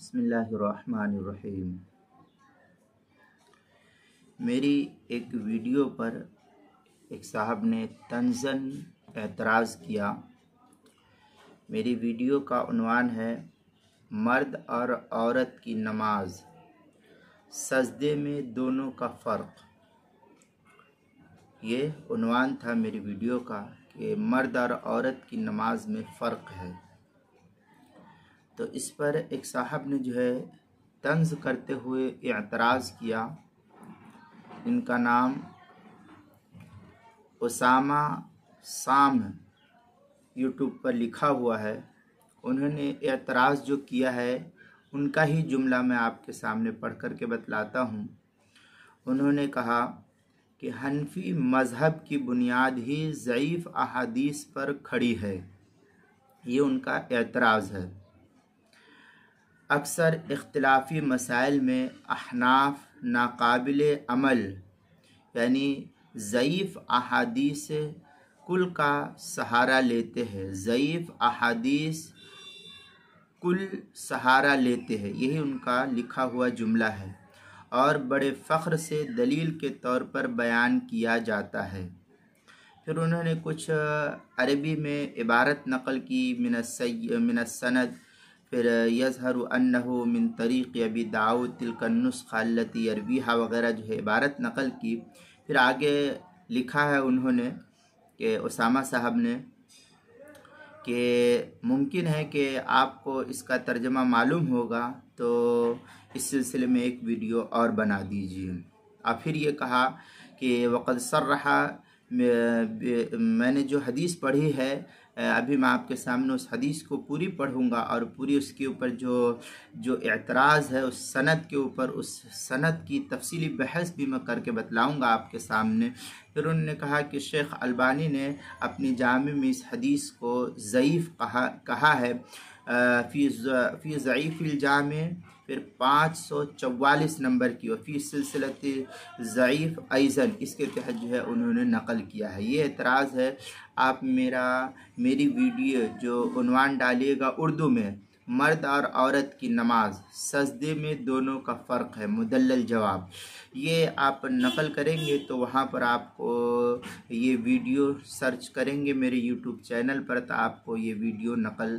بسم اللہ الرحمن الرحیم۔ میری ایک ویڈیو پر ایک صاحب نے طنزاً اعتراض کیا۔ میری ویڈیو کا عنوان ہے مرد اور عورت کی نماز، سجدے میں دونوں کا فرق۔ یہ عنوان تھا میری ویڈیو کا کہ مرد اور عورت کی نماز میں فرق ہے۔ تو اس پر ایک صاحب نے طنز کرتے ہوئے اعتراض کیا۔ ان کا نام اسامہ سام یوٹیوب پر لکھا ہوا ہے۔ انہوں نے اعتراض جو کیا ہے ان کا ہی جملہ میں آپ کے سامنے پڑھ کر کے بتلاتا ہوں۔ انہوں نے کہا کہ حنفی مذہب کی بنیاد ہی ضعیف احادیث پر کھڑی ہے۔ یہ ان کا اعتراض ہے۔ اکثر اختلافی مسائل میں احناف ناقابل عمل یعنی ضعیف احادیث کل کا سہارا لیتے ہیں۔ ضعیف احادیث کل سہارا لیتے ہیں، یہی ان کا لکھا ہوا جملہ ہے، اور بڑے فخر سے دلیل کے طور پر بیان کیا جاتا ہے۔ پھر انہوں نے کچھ عربی میں عبارت نقل کی، من السند، پھر یظہر انہ من طریق ابی داؤد تلک النسخہ التی یرویہا وغیرہ عبارت نقل کی۔ پھر آگے لکھا ہے انہوں نے کہ اسامہ صاحب نے کہ ممکن ہے کہ آپ کو اس کا ترجمہ معلوم ہوگا تو اس سلسلے میں ایک ویڈیو اور بنا دیجیے۔ اور پھر یہ کہا کہ وقد صرح، میں نے جو حدیث پڑھی ہے ابھی میں آپ کے سامنے اس حدیث کو پوری پڑھوں گا، اور پوری اس کے اوپر جو اعتراض ہے اس سند کے اوپر، اس سند کی تفصیلی بحث بھی میں کر کے بتلاؤں گا آپ کے سامنے۔ پھر انہوں نے کہا کہ شیخ البانی نے اپنی جامع میں اس حدیث کو ضعیف کہا ہے، فی ضعیف الجامع، پھر 544 نمبر کی، اور فی سلسلۃ ضعیف ایضاً، اس کے تحت انہوں نے نقل کیا ہے۔ یہ اعتراض ہے۔ آپ میری ویڈیو جو عنوان ڈالیے گا اردو میں، مرد اور عورت کی نماز، سجدے میں دونوں کا فرق ہے، مدلل جواب، یہ آپ نقل کریں گے تو وہاں پر آپ کو یہ ویڈیو سرچ کریں گے میرے یوٹیوب چینل پر تو آپ کو یہ ویڈیو نقل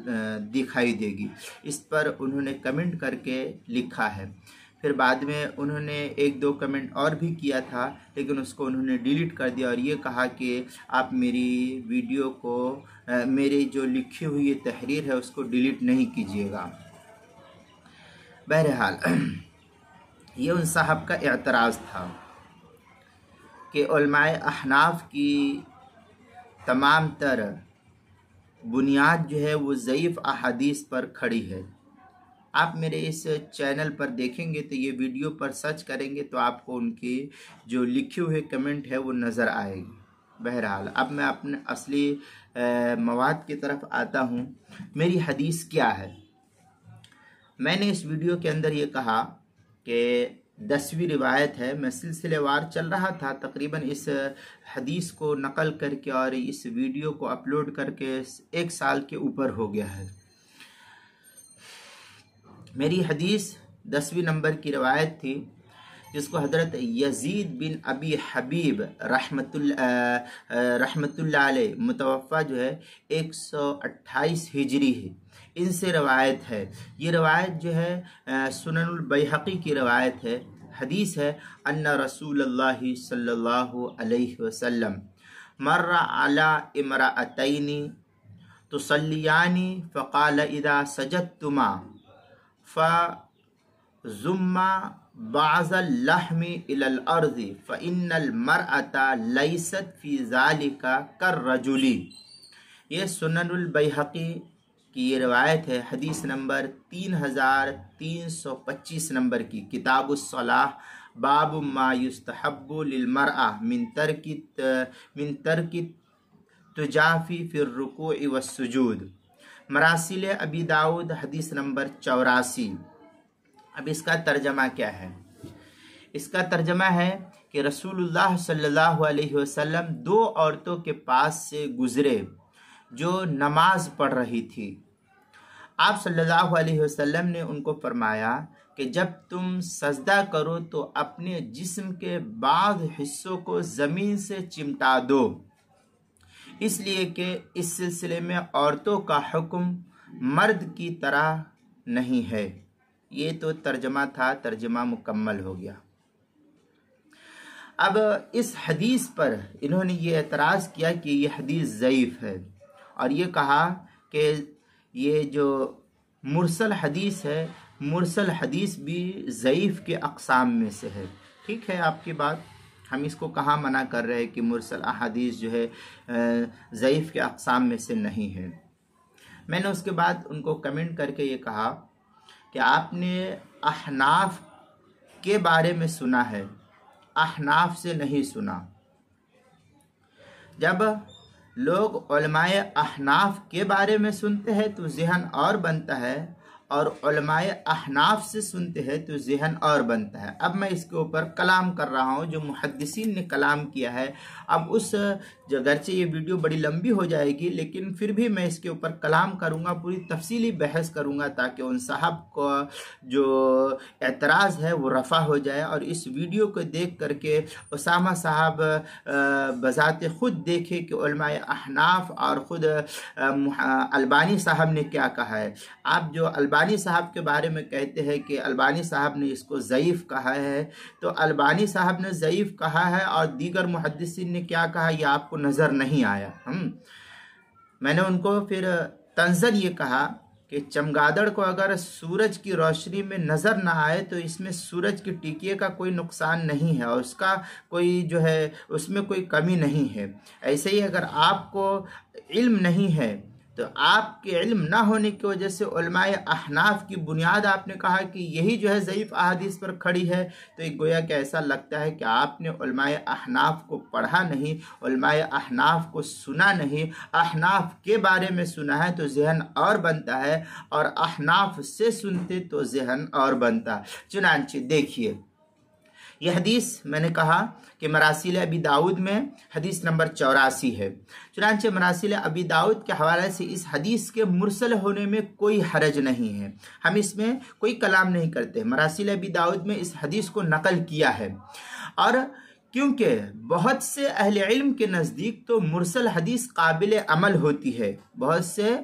دکھائی دے گی۔ اس پر انہوں نے کمنٹ کر کے لکھا ہے۔ پھر بعد میں انہوں نے ایک دو کمنٹ اور بھی کیا تھا، لیکن اس کو انہوں نے ڈیلیٹ کر دیا، اور یہ کہا کہ آپ میری ویڈیو کو، میری جو لکھی ہوئی یہ تحریر ہے اس کو ڈیلیٹ نہیں کیجیے گا۔ بہرحال یہ ان صاحب کا اعتراض تھا کہ علماء احناف کی تمام تر بنیاد وہ ضعیف احادیث پر کھڑی ہے۔ آپ میرے اس چینل پر دیکھیں گے تو یہ ویڈیو پر سرچ کریں گے تو آپ کو ان کی جو لکھے ہوئے کمنٹ ہے وہ نظر آئے گی۔ بہرحال اب میں اپنے اصلی مواد کی طرف آتا ہوں۔ میری حدیث کیا ہے؟ میں نے اس ویڈیو کے اندر یہ کہا کہ 10ویں روایت ہے۔ میں سلسلے وار چل رہا تھا، تقریباً اس حدیث کو نقل کر کے اور اس ویڈیو کو اپلوڈ کر کے 1 سال کے اوپر ہو گیا ہے۔ میری حدیث 10ویں نمبر کی روایت تھی، جس کو حضرت یزید بن ابی حبیب رحمت اللہ علیہ متوفہ 128 ہجری ہے، ان سے روایت ہے۔ یہ روایت سنن البیہقی کی روایت ہے۔ حدیث ہے ان رسول اللہ صلی اللہ علیہ وسلم مر علی امرأتین تصلیان فقال اذا سجدتما فزما بعض اللحم الى الارض فان المرأة لیست فی ذلک کالرجل۔ یہ سنن البیہقی کی یہ روایت ہے، حدیث نمبر 3325 نمبر کی، کتاب الصلاۃ، باب ما یستحب للمرأة من ترک تجافی فی الرکوع والسجود، مراسیل ابی داؤد، حدیث نمبر 84۔ اب اس کا ترجمہ کیا ہے؟ اس کا ترجمہ ہے کہ رسول اللہ صلی اللہ علیہ وسلم 2 عورتوں کے پاس سے گزرے جو نماز پڑھ رہی تھی۔ آپ صلی اللہ علیہ وسلم نے ان کو فرمایا کہ جب تم سجدہ کرو تو اپنے جسم کے بعض حصوں کو زمین سے چمٹا دو، اس لیے کہ اس سلسلے میں عورتوں کا حکم مرد کی طرح نہیں ہے۔ یہ تو ترجمہ تھا، ترجمہ مکمل ہو گیا۔ اب اس حدیث پر انہوں نے یہ اعتراض کیا کہ یہ حدیث ضعیف ہے، اور یہ کہا کہ یہ جو مرسل حدیث ہے، مرسل حدیث بھی ضعیف کے اقسام میں سے ہے۔ ٹھیک ہے آپ کی بات، ہم اس کو کہاں منع کر رہے ہیں کہ مرسل احادیث جو ہے ضعیف کے اقسام میں سے نہیں ہے۔ میں نے اس کے بعد ان کو کمنٹ کر کے یہ کہا کہ آپ نے احناف کے بارے میں سنا ہے، احناف سے نہیں سنا۔ جب لوگ علماء احناف کے بارے میں سنتے ہیں تو ذہن اور بنتا ہے، اور علماء احناف سے سنتے ہیں تو ذہن اور بنتا ہے۔ اب میں اس کے اوپر کلام کر رہا ہوں جو محدثین نے کلام کیا ہے۔ اب اس گرچہ یہ ویڈیو بڑی لمبی ہو جائے گی، لیکن پھر بھی میں اس کے اوپر کلام کروں گا، پوری تفصیلی بحث کروں گا، تاکہ ان صاحب کو جو اعتراض ہے وہ رفع ہو جائے، اور اس ویڈیو کو دیکھ کر کے اسامہ صاحب بذات خود دیکھے کہ علماء احناف اور خود البانی صاحب نے کیا کہا ہے۔ آپ جو البانی صاحب کے بارے میں کہتے ہیں کہ البانی صاحب نے اس کو ضعیف کہا ہے، تو البانی صاحب نے ضعیف کہا ہے اور دیگر محدثین نے کیا کہا یہ آپ کو نظر نہیں آیا۔ میں نے ان کو پھر طنزاً یہ کہا کہ چمگادڑ کو اگر سورج کی روشنی میں نظر نہ آئے تو اس میں سورج کی ٹیکیے کا کوئی نقصان نہیں ہے، اور اس کا کوئی جو ہے اس میں کوئی کمی نہیں ہے۔ ایسے ہی اگر آپ کو علم نہیں ہے تو آپ کے علم نہ ہونے کی وجہ سے علماء احناف کی بنیاد آپ نے کہا کہ یہی جو ہے ضعیف احادیث پر کھڑی ہے، تو ایک گویا کہ ایسا لگتا ہے کہ آپ نے علماء احناف کو پڑھا نہیں، علماء احناف کو سنا نہیں۔ احناف کے بارے میں سنا ہے تو ذہن اور بنتا ہے، اور احناف سے سنتے تو ذہن اور بنتا۔ چنانچہ دیکھیے یہ حدیث میں نے کہا کہ مراسیل ابی داؤد میں حدیث نمبر 84 ہے۔ چنانچہ مراسیل ابی داؤد کے حوالے سے اس حدیث کے مرسل ہونے میں کوئی حرج نہیں ہے، ہم اس میں کوئی کلام نہیں کرتے۔ مراسیل ابی داؤد میں اس حدیث کو نقل کیا ہے، اور کیونکہ بہت سے اہل علم کے نزدیک تو مرسل حدیث قابل عمل ہوتی ہے، بہت سے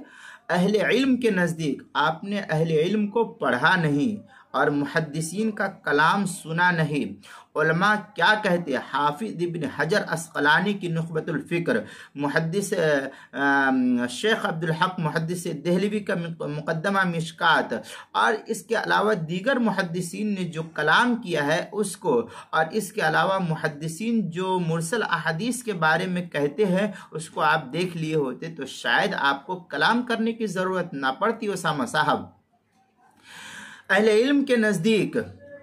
اہل علم کے نزدیک آپ نے اہل علم کو پڑھا نہیں اور محدثین کا کلام سنا نہیں۔ علماء کیا کہتے ہیں؟ حافظ ابن حجر عسقلانی کی نخبۃ الفکر، محدث شیخ عبدالحق محدث دہلوی کا مقدمہ مشکات، اور اس کے علاوہ دیگر محدثین نے جو کلام کیا ہے اس کو، اور اس کے علاوہ محدثین جو مرسل احادیث کے بارے میں کہتے ہیں اس کو آپ دیکھ لیے ہوتے تو شاید آپ کو کلام کرنے کی ضرورت نہ پڑتی اسامہ صاحب۔ اہل علم کے نزدیک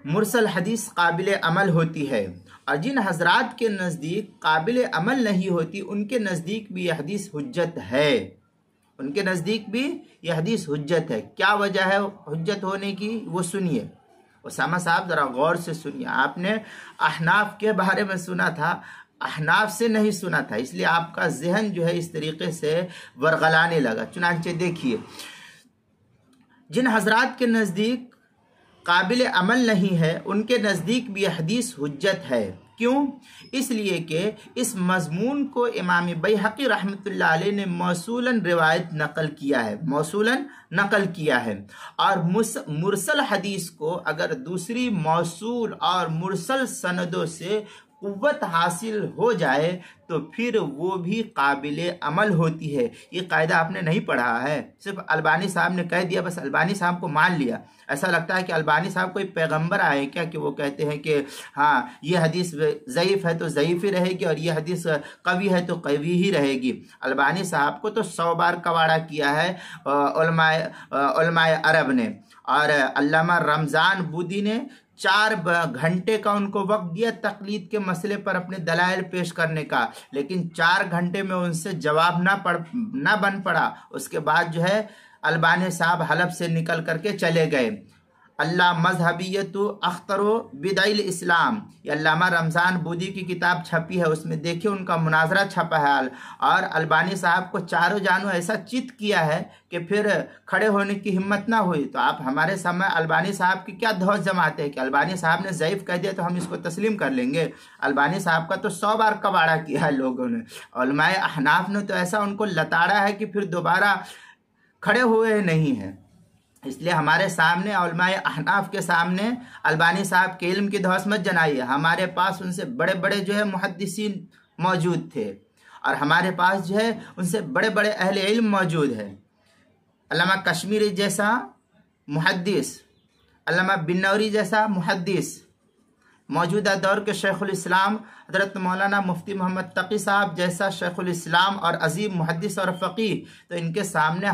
مرسل حدیث قابل عمل ہوتی ہے، اور جن حضرات کے نزدیک قابل عمل نہیں ہوتی ان کے نزدیک بھی یہ حدیث حجت ہے، ان کے نزدیک بھی یہ حدیث حجت ہے۔ کیا وجہ ہے حجت ہونے کی وہ سنیے۔ اسامہ صاحب ذرا غور سے سنیے، آپ نے احناف کے بارے میں سنا تھا، احناف سے نہیں سنا تھا، اس لیے آپ کا ذہن جو ہے اس طریقے سے ورغلانے لگا۔ چنانچہ دیکھیے جن حضرات کے نزدیک قابل عمل نہیں ہے ان کے نزدیک بھی یہ حدیث حجت ہے۔ کیوں؟ اس لیے کہ اس مضمون کو امام بیہقی رحمۃ اللہ علیہ نے موصولاً روایت نقل کیا ہے، موصولاً نقل کیا ہے، اور مرسل حدیث کو اگر دوسری موصول اور مرسل سندوں سے قوت حاصل ہو جائے تو پھر وہ بھی قابل عمل ہوتی ہے۔ یہ قاعدہ آپ نے نہیں پڑھا ہے، صرف البانی صاحب نے کہہ دیا، بس البانی صاحب کو مان لیا۔ ایسا لگتا ہے کہ البانی صاحب کوئی پیغمبر آئے کیا کہ وہ کہتے ہیں کہ ہاں یہ حدیث ضعیف ہے تو ضعیف ہی رہے گی، اور یہ حدیث قوی ہے تو قوی ہی رہے گی۔ البانی صاحب کو تو 100 بار کواڑا کیا ہے علماء عرب نے، اور علامہ رمضان بودی نے 4 گھنٹے کا ان کو وقت دیا تقلید کے مسئلے پر اپنے دلائل پیش کرنے کا، لیکن 4 گھنٹے میں ان سے جواب نہ بن پڑا۔ اس کے بعد جو ہے البانی صاحب حلب سے نکل کر کے چلے گئے۔ اللہ مذہبیت اختر و بدعل اسلام، یہ علامہ رمضان بودی کی کتاب چھپی ہے، اس میں دیکھیے ان کا مناظرہ چھپا ہے، اور البانی صاحب کو چاروں جانوں ایسا چت کیا ہے کہ پھر کھڑے ہونے کی ہمت نہ ہوئی۔ تو آپ ہمارے سامنے البانی صاحب کی کیا دھوس جماتے ہیں کہ البانی صاحب نے ضعیف کہہ دیا تو ہم اس کو تسلیم کر لیں گے؟ البانی صاحب کا تو 100 بار کباڑا کیا ہے لوگوں نے، علماء احناف نے تو ایسا ان کو لتاڑا ہے کہ پھر دوبارہ کھڑے ہوئے نہیں ہیں۔ اس لیے ہمارے سامنے علماء احناف کے سامنے البانی صاحب کے علم کی دھوس مت جنائیے۔ ہمارے پاس ان سے بڑے بڑے جو ہے محدثین موجود تھے، اور ہمارے پاس جو ہے ان سے بڑے بڑے اہل علم موجود ہے۔ علامہ کشمیری جیسا محدث، علامہ بنوری جیسا محدث، موجودہ دور کے شیخ الاسلام حضرت مولانا مفتی محمد تقی صاحب جیسا شیخ الاسلام اور عظیم محدث اور فقیہ، تو ان کے سامنے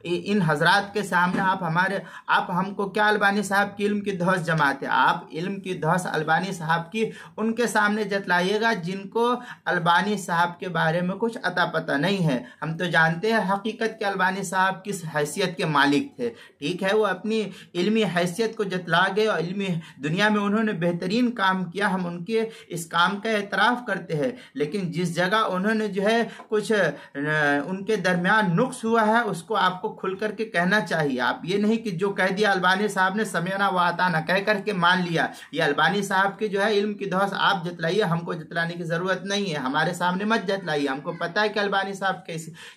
ان حضرات کے سامنے آپ ہم کو کیا البانی صاحب کی علم کی دھوس جماتے؟ آپ علم کی دھوس البانی صاحب کی ان کے سامنے جتلائیے گا جن کو البانی صاحب کے بارے میں کچھ عطا پتہ نہیں ہے۔ ہم تو جانتے ہیں حقیقت کے البانی صاحب کس حیثیت کے مالک تھے، ٹھیک ہے، وہ اپنی علمی حیثیت کو جتلا گئے اور علمی دنیا میں انہوں نے بہترین کام کیا، ہم ان کے اس کام کا اعتراف کرتے ہیں، لیکن جس جگہ انہوں نے جو ہے کچھ ان کے درمیان نقص ہوا ہے اس کو آپ کو کھل کر کے کہنا چاہیے۔ آپ یہ نہیں کہ جو کہہ دیا البانی صاحب نے سمعنا و اطعنا کہہ کر کے مان لیا۔ یہ البانی صاحب کے جو ہے علم کی دھوس آپ جتلائیے، ہم کو جتلانے کی ضرورت نہیں ہے، ہمارے سامنے مت جتلائیے، ہم کو پتہ ہے کہ البانی صاحب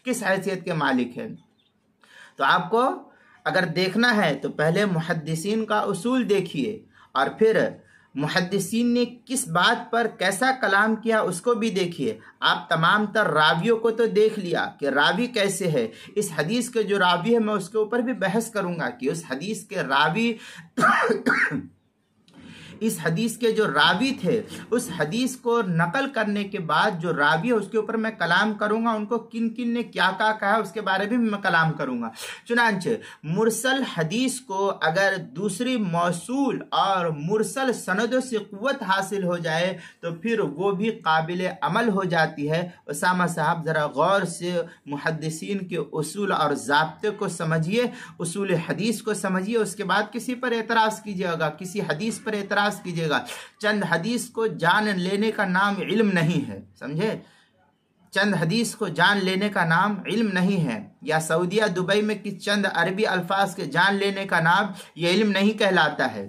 کس حیثیت کے مالک ہیں۔ تو آپ کو اگر دیکھنا ہے تو پہلے محدثین کا اصول دیکھیے، اور پھر محدثین نے کس بات پر کیسا کلام کیا اس کو بھی دیکھیے۔ آپ تمام تر راویوں کو تو دیکھ لیا کہ راوی کیسے ہے، اس حدیث کے جو راوی ہے میں اس کے اوپر بھی بحث کروں گا کہ اس حدیث کے راوی اس حدیث کے جو راوی تھے، اس حدیث کو نقل کرنے کے بعد جو راوی ہے اس کے اوپر میں کلام کروں گا، ان کو کن کن نے کیا کہا اس کے بارے میں میں کلام کروں گا۔ چنانچہ مرسل حدیث کو اگر دوسری موصول اور مرسل سندوں سے قوت حاصل ہو جائے تو پھر وہ بھی قابل عمل ہو جاتی ہے۔ اسامہ صاحب ذرا غور سے محدثین کے اصول اور ضابطے کو سمجھیے، اصول حدیث کو سمجھیے، اس کے بعد کسی پر اعتراض کیجیے گا، کسی حدیث پر اعتراض کیجیے گا۔ چند حدیث کو جان لینے کا نام علم نہیں ہے، سمجھے؟ چند حدیث کو جان لینے کا نام علم نہیں ہے، یا سعودیہ دبئی میں چند عربی الفاظ کے جان لینے کا نام یہ علم نہیں کہلاتا ہے۔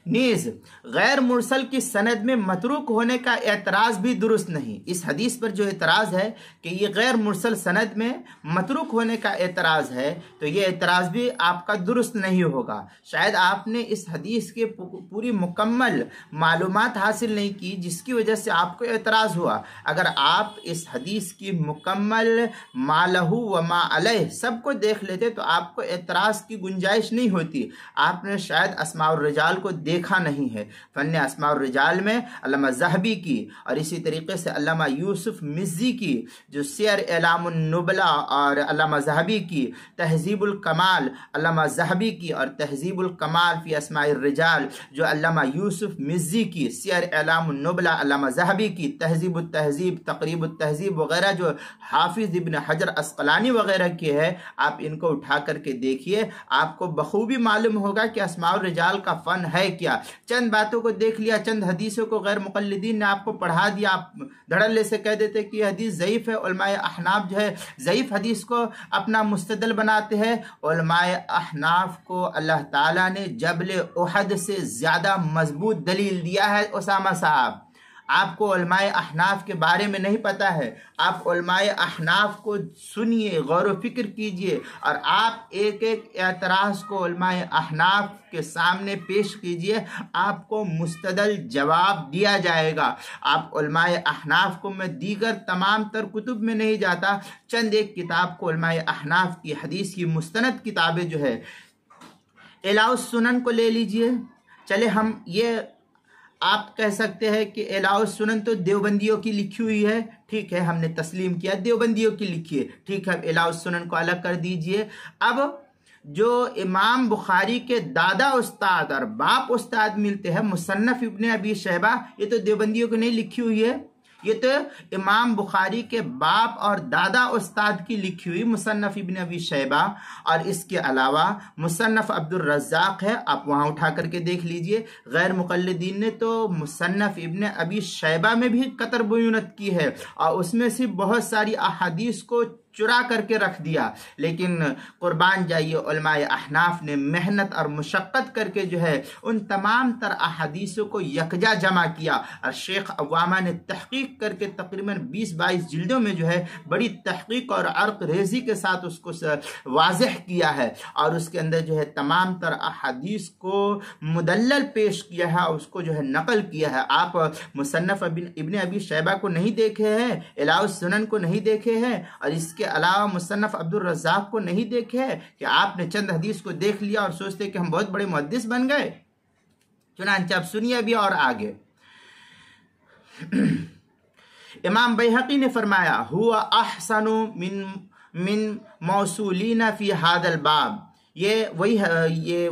نیز غیر مرسل کی سند میں متروک ہونے کا اعتراض بھی درست نہیں۔ اس حدیث پر جو اعتراض ہے کہ یہ غیر مرسل سند میں متروک ہونے کا اعتراض ہے، تو یہ اعتراض بھی آپ کا درست نہیں ہوگا۔ شاید آپ نے اس حدیث کے پوری مکمل معلومات حاصل نہیں کی جس کی وجہ سے آپ کو اعتراض ہوا۔ اگر آپ اس حدیث کی مکمل ما لہو و ما علیہ سب کو دیکھ لیتے تو آپ کو اعتراض کی گنجائش نہیں ہوتی۔ آپ نے شاید اسماء الرجال کو دیکھا نہیں ہے۔ فن اسماء الرجال میں علامہ ذہبی کی اور اسی طریقے سے علامہ یوسف مزی کی جو سیر اعلام النبلا، اور علامہ ذہبی کی تہذیب الکمال، علامہ ذہبی کی اور تہذیب الکمال فی اسماء الرجال جو علامہ یوسف مزی کی، سیر اعلام النبلا علامہ ذہبی کی، تہذیب التہذیب، تقریب التہذیب وغیرہ جو حافظ ابن حجر عسقلانی وغیرہ کی ہے، آپ ان کو اٹھا کر کے دیکھیے، آپ کو بخوبی معلوم ہوگا کہ اسماء الرجال کا فن ہے کیا۔ چند باتوں کو دیکھ لیا، چند حدیثوں کو غیر مقلدین نے آپ کو پڑھا دیا، آپ دھڑلے سے کہہ دیتے کہ یہ حدیث ضعیف ہے۔ علماء احناف جو ہے ضعیف حدیث کو اپنا مستدل بناتے ہیں۔ علماء احناف کو اللہ تعالیٰ نے جبل احد سے زیادہ مضبوط دلیل دیا ہے۔ اسامہ صاحب، آپ کو علماء احناف کے بارے میں نہیں پتہ ہے، آپ علماء احناف کو سنیے، غور و فکر کیجئے، اور آپ ایک ایک اعتراض کو علماء احناف کے سامنے پیش کیجئے، آپ کو مستدل جواب دیا جائے گا۔ آپ علماء احناف کو میں دیگر تمام تر کتب میں نہیں جاتا، چند ایک کتاب کو علماء احناف کی حدیث کی مستند کتابیں جو ہے اعلاء السنن کو لے لیجئے۔ چلے ہم یہ آپ کہہ سکتے ہیں کہ اعلاء السنن تو دیوبندیوں کی لکھی ہوئی ہے، ٹھیک ہے، ہم نے تسلیم کیا دیوبندیوں کی لکھی ہے، ٹھیک ہے، اعلاء السنن کو الگ کر دیجئے۔ اب جو امام بخاری کے دادا استاد اور باپ استاد ملتے ہیں، مصنف ابن ابی شیبہ، یہ تو دیوبندیوں کو نہیں لکھی ہوئی ہے، یہ تو امام بخاری کے باپ اور دادا استاد کی لکھی ہوئی مصنف ابن ابی شیبہ، اور اس کے علاوہ مصنف عبد الرزاق ہے، آپ وہاں اٹھا کر کے دیکھ لیجئے۔ غیر مقلدین نے تو مصنف ابن ابی شیبہ میں بھی قطر بیونت کی ہے، اور اس میں سے بہت ساری احادیث کو چرا کر کے رکھ دیا، لیکن قربان جائیے علماء احناف نے محنت اور مشقت کر کے جو ہے ان تمام تر احادیثوں کو یکجا جمع کیا، اور شیخ عوامہ نے تحقیق کر کے تقریباً 20-22 جلدوں میں جو ہے بڑی تحقیق اور عرق ریزی کے ساتھ اس کو واضح کیا ہے، اور اس کے اندر جو ہے تمام تر احادیث کو مدلل پیش کیا ہے اور اس کو جو ہے نقل کیا ہے۔ آپ مصنف ابن ابی شیبہ کو نہیں دیکھے ہیں، اعلاء السنن کو نہیں دیکھے ہیں، اور اس کے علاوہ مصنف عبد الرزاق کو نہیں دیکھے کہ آپ نے چند حدیث کو دیکھ لیا اور سوچتے کہ ہم بہت بڑے محدث بن گئے۔ چنانچہ اب سنیے بھی اور آگے۔ امام بیہقی نے فرمایا ہوا احسن من موصولین فی ھذا الباب، یہ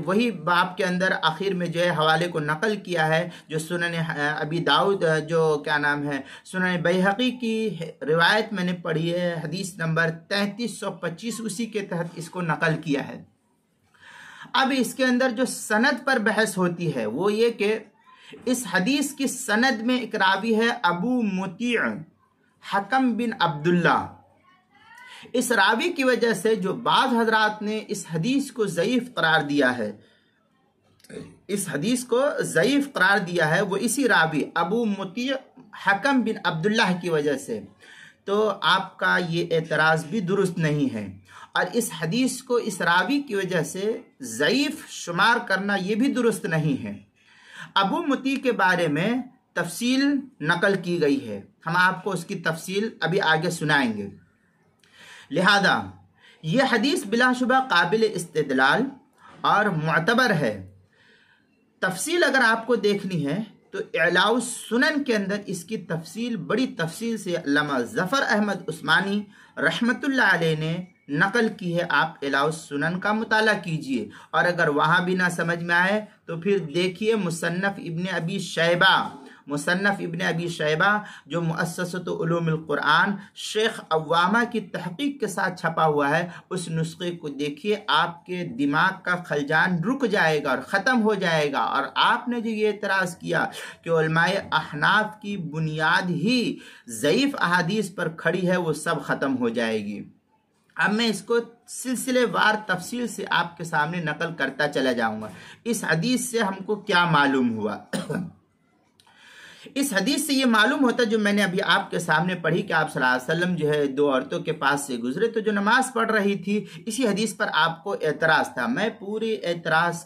وہی باب کے اندر آخر میں جو ہے حوالے کو نقل کیا ہے جو سنن ابی داؤد، جو کیا نام ہے سنن بیہقی کی روایت میں نے پڑھی ہے، حدیث نمبر 3325، اسی کے تحت اس کو نقل کیا ہے۔ اب اس کے اندر جو سند پر بحث ہوتی ہے وہ یہ کہ اس حدیث کی سند میں ایک راوی ہے ابو مطیع حکم بن عبداللہ۔ اس راوی کی وجہ سے جو بعض حضرات نے اس حدیث کو ضعیف قرار دیا ہے، اس حدیث کو ضعیف قرار دیا ہے، وہ اسی راوی ابو مطیع حکم بن عبداللہ کی وجہ سے، تو آپ کا یہ اعتراض بھی درست نہیں ہے، اور اس حدیث کو اس راوی کی وجہ سے ضعیف شمار کرنا یہ بھی درست نہیں ہے۔ ابو مطیع کے بارے میں تفصیل نقل کی گئی ہے، ہم آپ کو اس کی تفصیل ابھی آگے سنائیں گے۔ لہذا یہ حدیث بلا شبہ قابل استدلال اور معتبر ہے۔ تفصیل اگر آپ کو دیکھنی ہے تو اعلاء السنن کے اندر اس کی تفصیل بڑی تفصیل سے علامہ ظفر احمد عثمانی رحمۃ اللہ علیہ نے نقل کی ہے، آپ اعلاء السنن کا مطالعہ کیجئے، اور اگر وہاں بھی نہ سمجھ میں آئے تو پھر دیکھیے مصنف ابن ابی شیبہ جو مؤسسۃ علوم القرآن شیخ عوامہ کی تحقیق کے ساتھ چھپا ہوا ہے، اس نسخے کو دیکھیے، آپ کے دماغ کا خلجان رک جائے گا اور ختم ہو جائے گا، اور آپ نے جو یہ اعتراض کیا کہ علماء احناف کی بنیاد ہی ضعیف احادیث پر کھڑی ہے، وہ سب ختم ہو جائے گی۔ اب میں اس کو سلسلے وار تفصیل سے آپ کے سامنے نقل کرتا چلا جاؤں گا۔ اس حدیث سے ہم کو کیا معلوم ہوا؟ اس حدیث سے یہ معلوم ہوتا جو میں نے ابھی آپ کے سامنے پڑھی کہ آپ صلی اللہ علیہ وسلم جو ہے 2 عورتوں کے پاس سے گزرے تو جو نماز پڑھ رہی تھی، اسی حدیث پر آپ کو اعتراض تھا۔ میں پورے اعتراض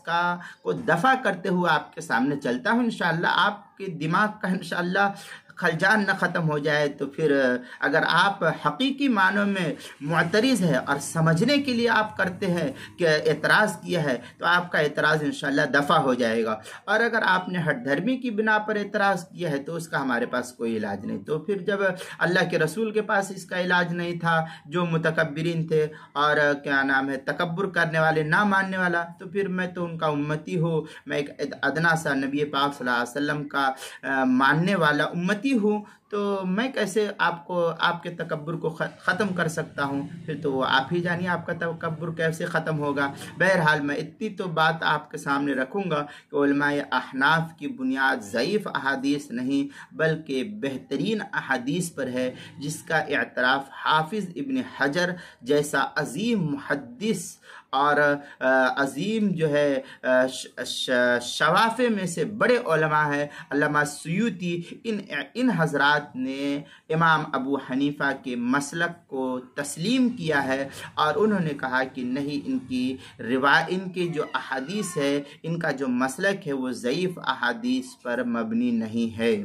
کو دفع کرتے ہوئے آپ کے سامنے چلتا ہوں، انشاءاللہ آپ کے دماغ کا انشاءاللہ خلجان نہ ختم ہو جائے، تو پھر اگر آپ حقیقی معنوں میں معترض ہے اور سمجھنے کے لیے آپ کرتے ہیں کہ اعتراض کیا ہے تو آپ کا اعتراض انشاءاللہ دفع ہو جائے گا، اور اگر آپ نے ہٹ دھرمی کی بنا پر اعتراض کیا ہے تو اس کا ہمارے پاس کوئی علاج نہیں۔ تو پھر جب اللہ کے رسول کے پاس اس کا علاج نہیں تھا، جو متکبرین تھے اور کیا نام ہے تکبر کرنے والے، نہ ماننے والا، تو پھر میں تو ان کا امتی ہوں، میں ایک ادنا سا نبی پاک صلی اللہ علیہ وسلم کا ماننے والا امتی ہوں، تو میں کیسے آپ کے تکبر کو ختم کر سکتا ہوں؟ پھر تو آپ ہی جانیے آپ کا تکبر کیسے ختم ہوگا۔ بہرحال میں اتنی تو بات آپ کے سامنے رکھوں گا کہ علماء احناف کی بنیاد ضعیف احادیث نہیں بلکہ بہترین احادیث پر ہے، جس کا اعتراف حافظ ابن حجر جیسا عظیم محدث اور عظیم جو ہے شوافع میں سے بڑے علماء ہیں، علامہ سیوطی، ان حضرات نے امام ابو حنیفہ کے مسلک کو تسلیم کیا ہے، اور انہوں نے کہا کہ نہیں، ان کی جو احادیث ہے، ان کا جو مسلک ہے وہ ضعیف احادیث پر مبنی نہیں ہے۔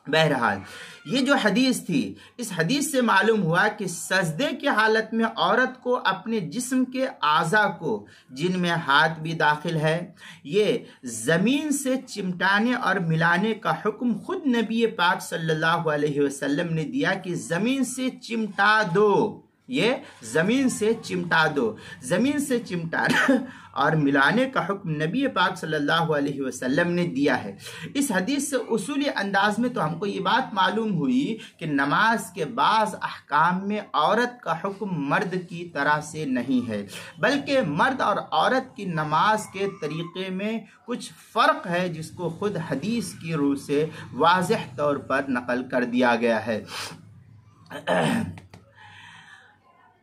بہرحال یہ جو حدیث تھی، اس حدیث سے معلوم ہوا کہ سجدے کی حالت میں عورت کو اپنے جسم کے اعضاء کو، جن میں ہاتھ بھی داخل ہے، یہ زمین سے چمٹانے اور ملانے کا حکم خود نبی پاک صلی اللہ علیہ وسلم نے دیا کہ زمین سے چمٹا دو، یہ زمین سے چمٹا دو، زمین سے چمٹانا اور ملانے کا حکم نبی پاک صلی اللہ علیہ وسلم نے دیا ہے۔ اس حدیث سے اصولی انداز میں تو ہم کو یہ بات معلوم ہوئی کہ نماز کے بعض احکام میں عورت کا حکم مرد کی طرح سے نہیں ہے، بلکہ مرد اور عورت کی نماز کے طریقے میں کچھ فرق ہے، جس کو خود حدیث کی روح سے واضح طور پر نقل کر دیا گیا ہے۔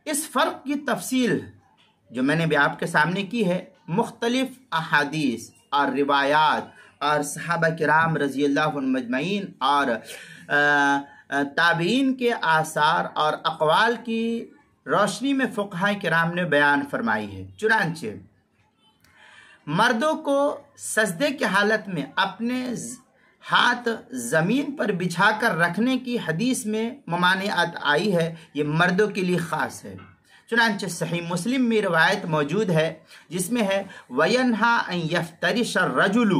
اس فرق کی تفصیل جو میں نے بھی آپ کے سامنے کی ہے، مختلف احادیث اور روایات اور صحابہ کرام رضی اللہ عنہم اجمعین اور تابعین کے آثار اور اقوال کی روشنی میں فقہاء کرام نے بیان فرمائی ہے۔ چنانچہ مردوں کو سجدے کی حالت میں اپنے ہاتھ زمین پر بچھا کر رکھنے کی حدیث میں ممانعت آئی ہے، یہ مردوں کے لیے خاص ہے۔ چنانچہ صحیح مسلم میں روایت موجود ہے جس میں ہے وَيَنْهَا أَن يَفْتَرِشَ الرَّجُلُ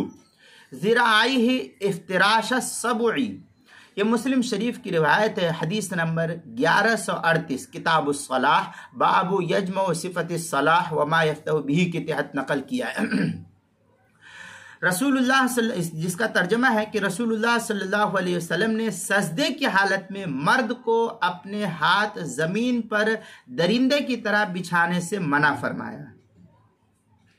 ذِرَاعَيْهِ افْتِرَاشَ السَّبُعِ، یہ مسلم شریف کی روایت ہے، حدیث نمبر 1138، کتاب الصلاح، باب یجمع صفت الصلاح وما یفتح به کے تحت نقل کیا ہے۔ رسول اللہ جس کا ترجمہ ہے کہ رسول اللہ صلی اللہ علیہ وسلم نے سجدے کی حالت میں مرد کو اپنے ہاتھ زمین پر درندے کی طرح بچھانے سے منع فرمایا۔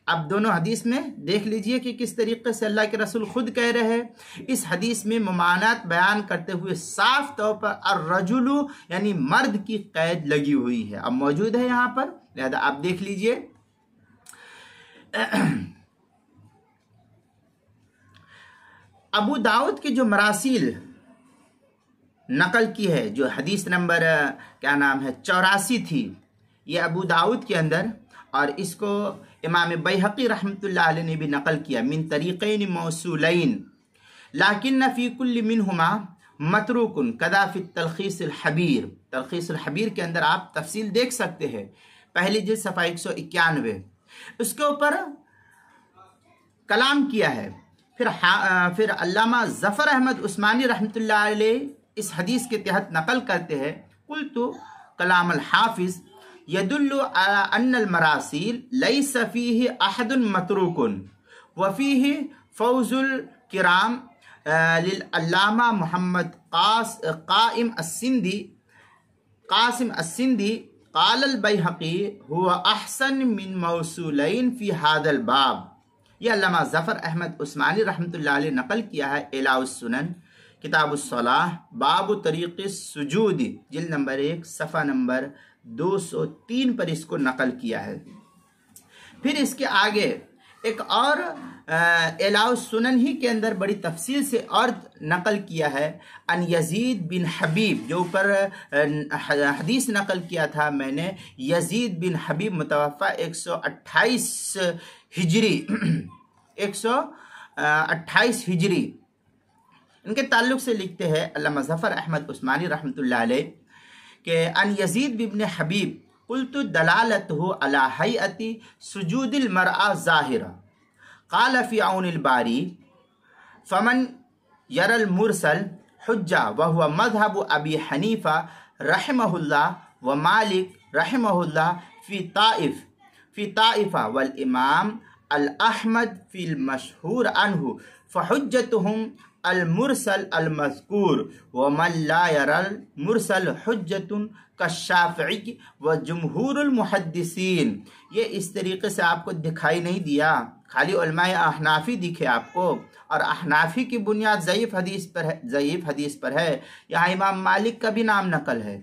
اب دونوں حدیث میں دیکھ لیجئے کہ کس طریقے سے اللہ کے رسول خود کہہ رہے ہیں۔ اس حدیث میں ممانعت بیان کرتے ہوئے صاف طور پر الرجل یعنی مرد کی قید لگی ہوئی ہے، اب موجود ہے یہاں پر، لہذا آپ دیکھ لیجئے۔ ابو داؤد کی جو مراسیل نقل کی ہے، جو حدیث نمبر 84 تھی، یہ ابو داؤد کے اندر، اور اس کو امام بیہقی رحمۃ اللہ علیہ نے بھی نقل کیا من طریقین موصولین لیکن فی کل منہما متروک کذا فی التلخیص الحبیر۔ تلخیص الحبیر کے اندر آپ تفصیل دیکھ سکتے ہیں، پہلی جلد صفحہ 191، اس کے اوپر کلام کیا ہے۔ پھر علامہ ظفر احمد عثمانی رحمۃ اللہ علیہ اس حدیث کے تحت نقل کرتے ہیں قلت کلام الحافظ يدل على ان المراسيل ليس فيه احد متروك وفيه فوز الكرام للعلامہ محمد قاسم السندی قال البيهقي هو احسن من موصولين في هذا الباب۔ یہ علامہ ظفر احمد عثمانی رحمۃ اللہ علیہ نقل کیا ہے اعلاء السنن، کتاب الصلاح، باب طریق السجود، جلد نمبر 1 صفحہ نمبر 203 پر اس کو نقل کیا ہے۔ پھر اس کے آگے ایک اور اعلاء السنن ہی کے اندر بڑی تفصیل سے اور نقل کیا ہے ان یزید بن حبیب، جو اوپر حدیث نقل کیا تھا میں نے، یزید بن حبیب متوفہ 128 ہجری 128 ہجری، ان کے تعلق سے لکھتے ہیں علامہ ظفر احمد عثمانی رحمۃ اللہ علیہ کہ ان یزید بن حبیب قلت دلالته على هيئة سجود المرأة ظاہرہ قال في عون الباری فمن يرى المرسل حجہ وهو مذهب ابی حنیفہ رحمہ اللہ ومالک رحمہ اللہ في طائفہ والامام الاحمد في المشہور عنہ فحجتهم المرسل المذکور ومن لا يرى المرسل حجت کالشافعی وجمہور المحدثین۔ یہ اس طریقے سے آپ کو دکھائی نہیں دیا، خالی علماء احنافی دکھے آپ کو، اور احنافی کی بنیاد ضعیف حدیث پر ہے۔ یہاں امام مالک کا بھی نام نقل ہے،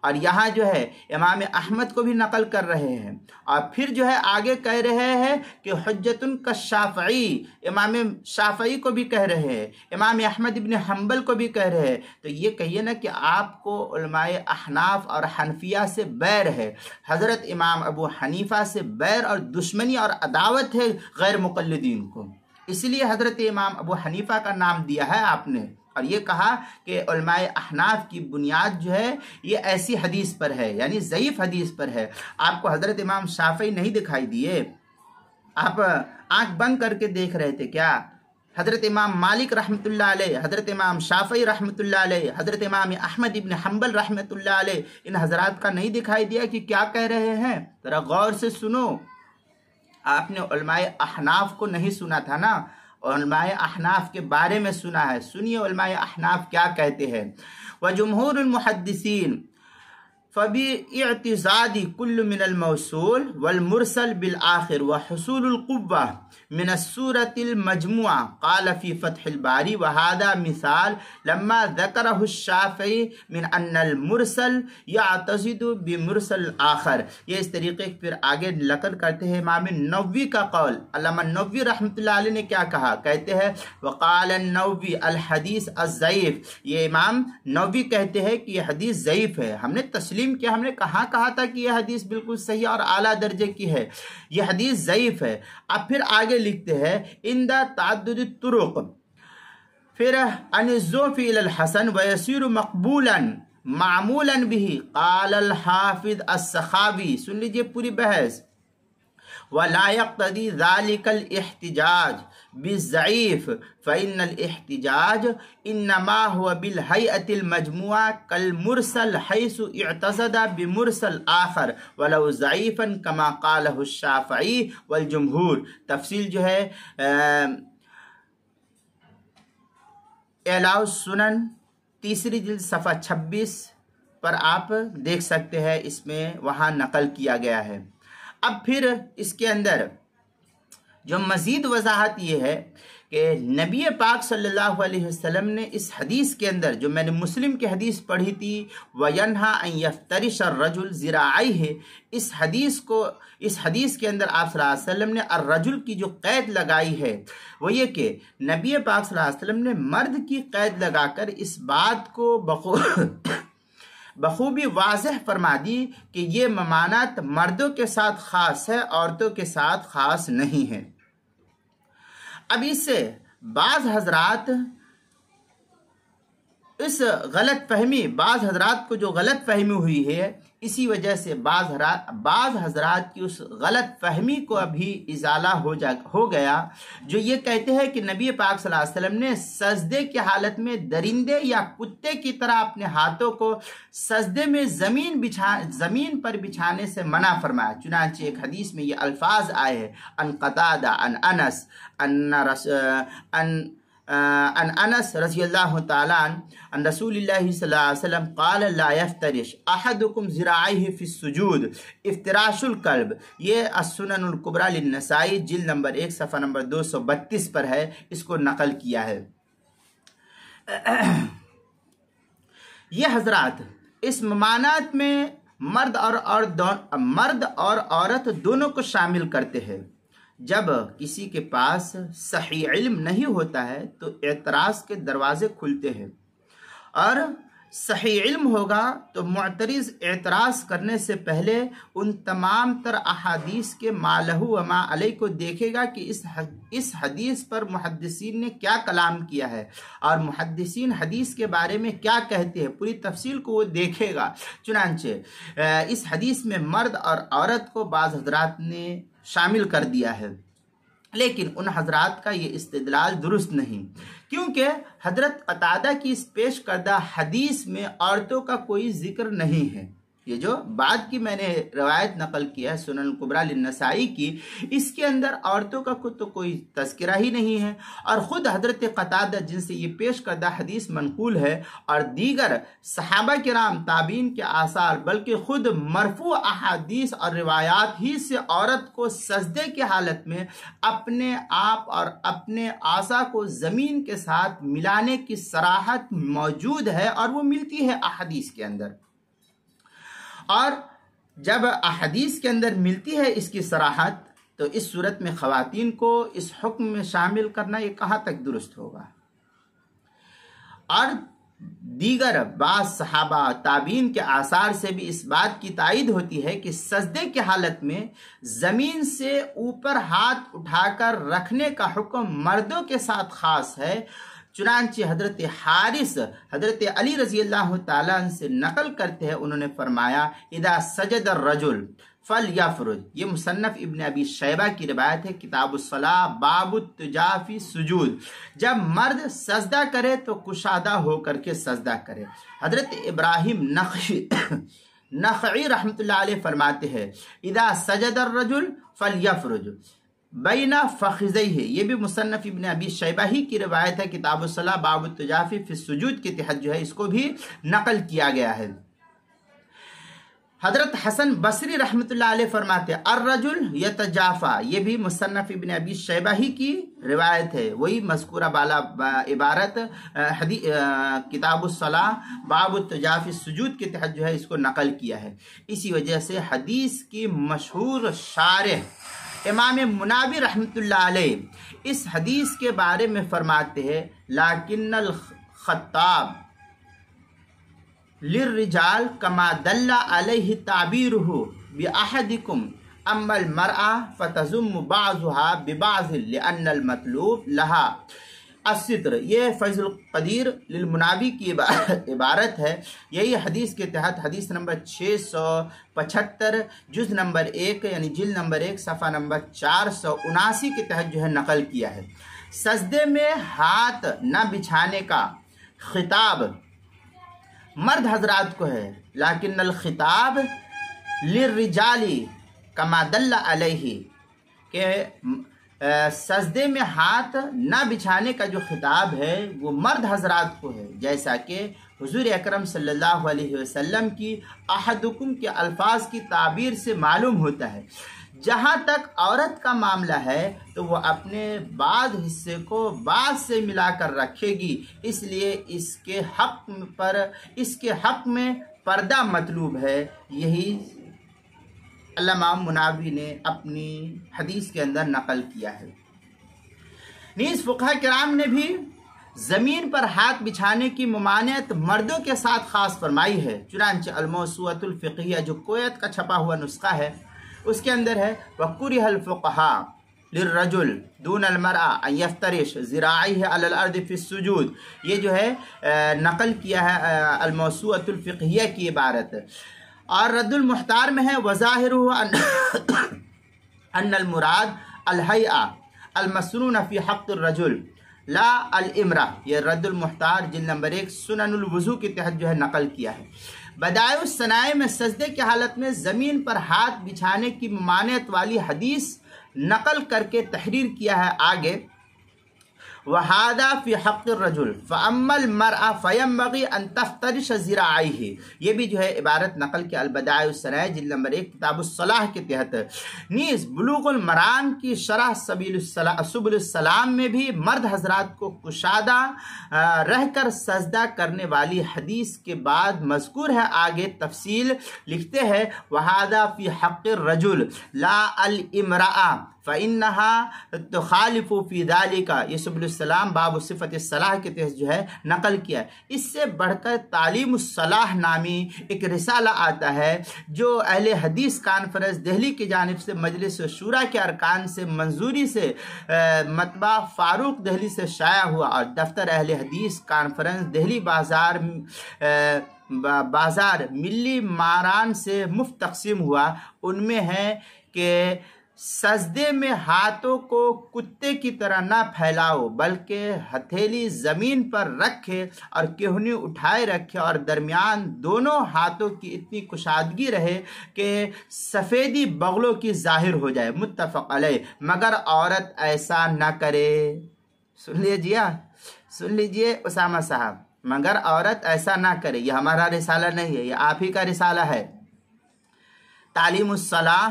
اور یہاں جو ہے امام احمد کو بھی نقل کر رہے ہیں، اور پھر جو ہے آگے کہہ رہے ہیں کہ حجتن کالشافعی، امام شافعی کو بھی کہہ رہے ہیں، امام احمد ابن حنبل کو بھی کہہ رہے ہیں۔ تو یہ کہیے نا کہ آپ کو علماء احناف اور حنفیہ سے بیر ہے، حضرت امام ابو حنیفہ سے بیر اور دشمنی اور عداوت ہے غیر مقلدین کو، اس لیے حضرت امام ابو حنیفہ کا نام دیا ہے آپ نے، اور یہ کہا کہ علماء احناف کی بنیاد جو ہے یہ ایسی حدیث پر ہے، یعنی ضعیف حدیث پر ہے۔ آپ کو حضرت امام شافعی نہیں دکھائی دیے؟ آپ آنکھ بند کر کے دیکھ رہے تھے کیا؟ حضرت امام مالک رحمۃ اللہ علیہ، حضرت امام شافعی رحمۃ اللہ علیہ، حضرت امام احمد ابن حنبل رحمۃ اللہ علیہ، ان حضرات کا نہیں دکھائی دیا کہ کیا کہہ رہے ہیں؟ ذرا غور سے سنو. آپ نے علماء احناف کو نہیں سنا تھا نا، علماء احناف کے بارے میں سنا ہے. سنیے علماء احناف کیا کہتے ہیں. وجمہور المحدثین فباعتزاد كل من الموصول والمرسل بالآخر وحصول القوة من السورة المجموعة. قال في فتح الباري وهذا مثال لما ذكره الشافعي من أن المرسل يعتزد بمرسل آخر. یہ اس طریقے پھر آگے نقل کرتے ہیں امام نووی کا قول. علامہ نووی رحمۃ اللہ علیہ نے کیا کہا؟ کہتے ہیں وقال النووی الحدیث الضعیف. یہ امام نووی کہتے ہیں کہ یہ حدیث ضعیف ہے. ہم نے تسلیم کیا، ہم نے کہا تھا کہ یہ حدیث بالکل صحیح اور اعلیٰ درجے کی ہے. یہ حدیث ضعیف ہے. اب پھر آگے لکھتے ہیں اندہ تعدد الطرق پھر ان الضعف الى الحسن ويصير مقبولا معمولا به. قال الحافظ السخاوی، سن لیجئے پوری بحث. ولا يقتضي ذلك الاحتجاج بالضعيف فإن الاحتجاج إنما هو بالهيئة المجموعة كالمرسل حيث اعتزد بمرسل آخر ولو ضعيفا كما قاله الشافعي والجمهور. تفصیل جو ہے اعلاء السنن تیسری جلد صفحہ 26 پر آپ دیکھ سکتے ہیں، اس میں وہاں نقل کیا گیا ہے. اب پھر اس کے اندر جو مزید وضاحت یہ ہے کہ نبی پاک صلی اللہ علیہ وسلم نے اس حدیث کے اندر، جو میں نے مسلم کی حدیث پڑھی تھی وَيَنْهَا أَنْ يَفْتَرِشَ الرَّجُلُ ذِرَاعَيْهِ، اس حدیث کے اندر آپ صلی اللہ علیہ وسلم نے الرجل کی جو قید لگائی ہے وہ یہ کہ نبی پاک صلی اللہ علیہ وسلم نے مرد کی قید لگا کر اس بات کو بخوبی واضح فرما دی کہ یہ ممانعت مردوں کے ساتھ خاص ہے، عورتوں کے ساتھ خاص نہیں ہے. اب اس سے بعض حضرات اس غلط فہمی، بعض حضرات کو جو غلط فہمی ہوئی ہے، اسی وجہ سے بعض حضرات کی اس غلط فہمی کو ابھی ازالہ ہو گیا، جو یہ کہتے ہیں کہ نبی پاک صلی اللہ علیہ وسلم نے سجدے کی حالت میں درندے یا کتے کی طرح اپنے ہاتھوں کو سجدے میں زمین پر بچھانے سے منع فرمایا. چنانچہ ایک حدیث میں یہ الفاظ آئے ہیں ان قتادہ ان انس ان انس رضی اللہ تعالیٰ عن رسول اللہ صلی اللہ علیہ وسلم قال لا يفترش احدکم ذراعیہ فی السجود افتراش القلب. یہ السنن الکبریٰ للنسائی جلد نمبر 1 صفحہ نمبر 232 پر ہے، اس کو نقل کیا ہے. یہ حضرات اس ممانعت میں مرد اور عورت دونوں کو شامل کرتے ہیں. جب کسی کے پاس صحیح علم نہیں ہوتا ہے تو اعتراض کے دروازے کھلتے ہیں، اور صحیح علم ہوگا تو معترض اعتراض کرنے سے پہلے ان تمام تر احادیث کے ما لہو و ما علیہ کو دیکھے گا کہ اس حدیث پر محدثین نے کیا کلام کیا ہے اور محدثین حدیث کے بارے میں کیا کہتے ہیں، پوری تفصیل کو وہ دیکھے گا. چنانچہ اس حدیث میں مرد اور عورت کو بعض حضرات نے شامل کر دیا ہے، لیکن ان حضرات کا یہ استدلال درست نہیں، کیونکہ حضرت قتادہ کی اس پیش کردہ حدیث میں عورتوں کا کوئی ذکر نہیں ہے. یہ جو بعد کی میں نے روایت نقل کیا ہے سنن الکبریٰ للنسائی کی، اس کے اندر عورتوں کا خود تو کوئی تذکرہ ہی نہیں ہے، اور خود حضرت قتادہ جن سے یہ پیش کردہ حدیث منقول ہے اور دیگر صحابہ کرام تابعین کے آثار بلکہ خود مرفوع احادیث اور روایات ہی سے عورت کو سجدے کی حالت میں اپنے آپ اور اپنے اعضاء کو زمین کے ساتھ ملانے کی صراحت موجود ہے، اور وہ ملتی ہے احادیث کے اندر. اور جب احادیث کے اندر ملتی ہے اس کی صراحت، تو اس صورت میں خواتین کو اس حکم میں شامل کرنا یہ کہاں تک درست ہوگا؟ اور دیگر بعض صحابہ تابعین کے آثار سے بھی اس بات کی تائید ہوتی ہے کہ سجدے کی حالت میں زمین سے اوپر ہاتھ اٹھا کر رکھنے کا حکم مردوں کے ساتھ خاص ہے. چنانچہ حضرت حارث حضرت علی رضی اللہ تعالیٰ عنہ سے نقل کرتے ہیں، انہوں نے فرمایا اذا سجد الرجل فلیفرج، یہ مصنف ابن ابی شیبہ کی روایت ہے، کتاب الصلاۃ باب التجا فی سجود، جب مرد سجدہ کرے تو کشادہ ہو کر کے سجدہ کرے۔ حضرت ابراہیم نخعی رحمۃ اللہ علیہ فرماتے ہیں اذا سجد الرجل فلیفرج بین فخذیہ، یہ بھی مصنف ابن ابی شیبہ ہی کی روایت ہے، کتاب الصلاۃ باب التجا فی السجود کے تحت جو ہے اس کو بھی نقل کیا گیا ہے۔ حضرت حسن بصری رحمۃ اللہ علیہ فرماتے ہیں الرجل یتجافا، یہ بھی مصنف ابن ابی شیبہ ہی کی روایت ہے، وہی مذکورہ بالا عبارت کتاب الصلاۃ باب التجا فی السجود کے تحت جو ہے اس کو نقل کیا ہے۔ اسی وجہ سے حدیث کی مشہور شارح امام مناوی رحمۃ اللہ علیہ اس حدیث کے بارے میں فرماتے ہیں لیکن الخطاب للرجال کما دل علیہ تعبیرہ بأحدکم اما المرأة فتضم بعضها ببعض لأن المطلوب لها الستر، یہ فیض القدیر للمناوی کی عبارت ہے، یہی حدیث کے تحت حدیث نمبر 675 جز نمبر 1 یعنی جلد نمبر 1 صفحہ نمبر 479 کے تحت جو ہے نقل کیا ہے۔ سجدے میں ہاتھ نہ بچھانے کا خطاب مرد حضرات کو ہے، لیکن الخطاب للرجال کما دل علیہ، کہ سجدے میں ہاتھ نہ بچھانے کا جو خطاب ہے وہ مرد حضرات کو ہے، جیسا کہ حضور اکرم صلی اللہ علیہ وسلم کی احدکم کے الفاظ کی تعبیر سے معلوم ہوتا ہے۔ جہاں تک عورت کا معاملہ ہے تو وہ اپنے بعض حصے کو بعض سے ملا کر رکھے گی، اس لیے اس کے حق میں پردہ مطلوب ہے، یہی علامہ مناوی نے اپنی حدیث کے اندر نقل کیا ہے۔ نیز فقہاء کرام نے بھی زمین پر ہاتھ بچھانے کی ممانعت مردوں کے ساتھ خاص فرمائی ہے، چنانچہ الموسوعۃ الفقہیہ جو کویت کا چھپا ہوا نسخہ ہے اس کے اندر ہے وَكُرِهَ الْفُقَهَاءُ لِلرَّجُلِ دُونَ الْمَرْأَةِ أَن يَفْتَرِشَ ذِرَاعَيْهِ عَلَى الْأَرْضِ فِي السُّجُودِ، یہ جو ہے نقل کیا ہے الموسوعۃ الفقہیہ کی عبارت، اور رد المحتار میں ہے وَظَاهِرُهُ أَنَّ الْمُرَاد الْحَيْئَةُ الْمَسْنُونَ فِي حَقِّ الرَّجُلِ لا الامرأة، یہ رد المحتار جلد نمبر 1 سنن الوضو کے تحت جو ہے نقل کیا ہے۔ بدائع الصنائع میں سجدے کی حالت میں زمین پر ہاتھ بچھانے کی ممانعت والی حدیث نقل کر کے تحریر کیا ہے آگے وَهَذَا فِي حَقِّ الرَّجُلِ فَأَمَّا الْمَرْأَةُ فَيَنبَغِي أَن تَفْتَرِشَ ذِرَاعَيْهِ، یہ بھی جو ہے عبارت نقل کے البدائع الصنائع جلد نمبر 1 کتاب الصلاح کے تحت۔ نیز بلوغ المرام کی شرح سبل السلام میں بھی مرد حضرات کو کشادہ رہ کر سجدہ کرنے والی حدیث کے بعد مذکور ہے آگے تفصیل، لکھتے ہیں وَهَذَا فِي حَقِّ الرَّجُلِ لَا الْإِمْرَأَةِ فَإِنَّهَا تُخَالِفُ فِي ذَلِكَ، یہ سبل السلام باب صفت الصلاح کے تحت جو ہے نقل کیا ہے۔ اس سے بڑھ کر تعلیم الصلاح نامی ایک رسالہ آتا ہے جو اہل حدیث کانفرنس دہلی کی جانب سے مجلس شورا کے ارکان سے منظوری سے مطبع فاروق دہلی سے شائع ہوا، اور دفتر اہل حدیث کانفرنس دہلی بازار ملی ماران سے مفت تقسیم ہوا۔ ان میں ہے کہ سجدے میں ہاتھوں کو کتے کی طرح نہ پھیلاؤ بلکہ ہتھیلی زمین پر رکھے اور کہنی اٹھائے رکھے اور درمیان دونوں ہاتھوں کی اتنی کشادگی رہے کہ سفیدی بغلوں کی ظاہر ہو جائے، متفق علیہ، مگر عورت ایسا نہ کرے۔ سن لیجئے اسامہ صاحب، مگر عورت ایسا نہ کرے، یہ ہمارا رسالہ نہیں ہے، یہ آپ ہی کا رسالہ ہے۔ تعلیم الصلاح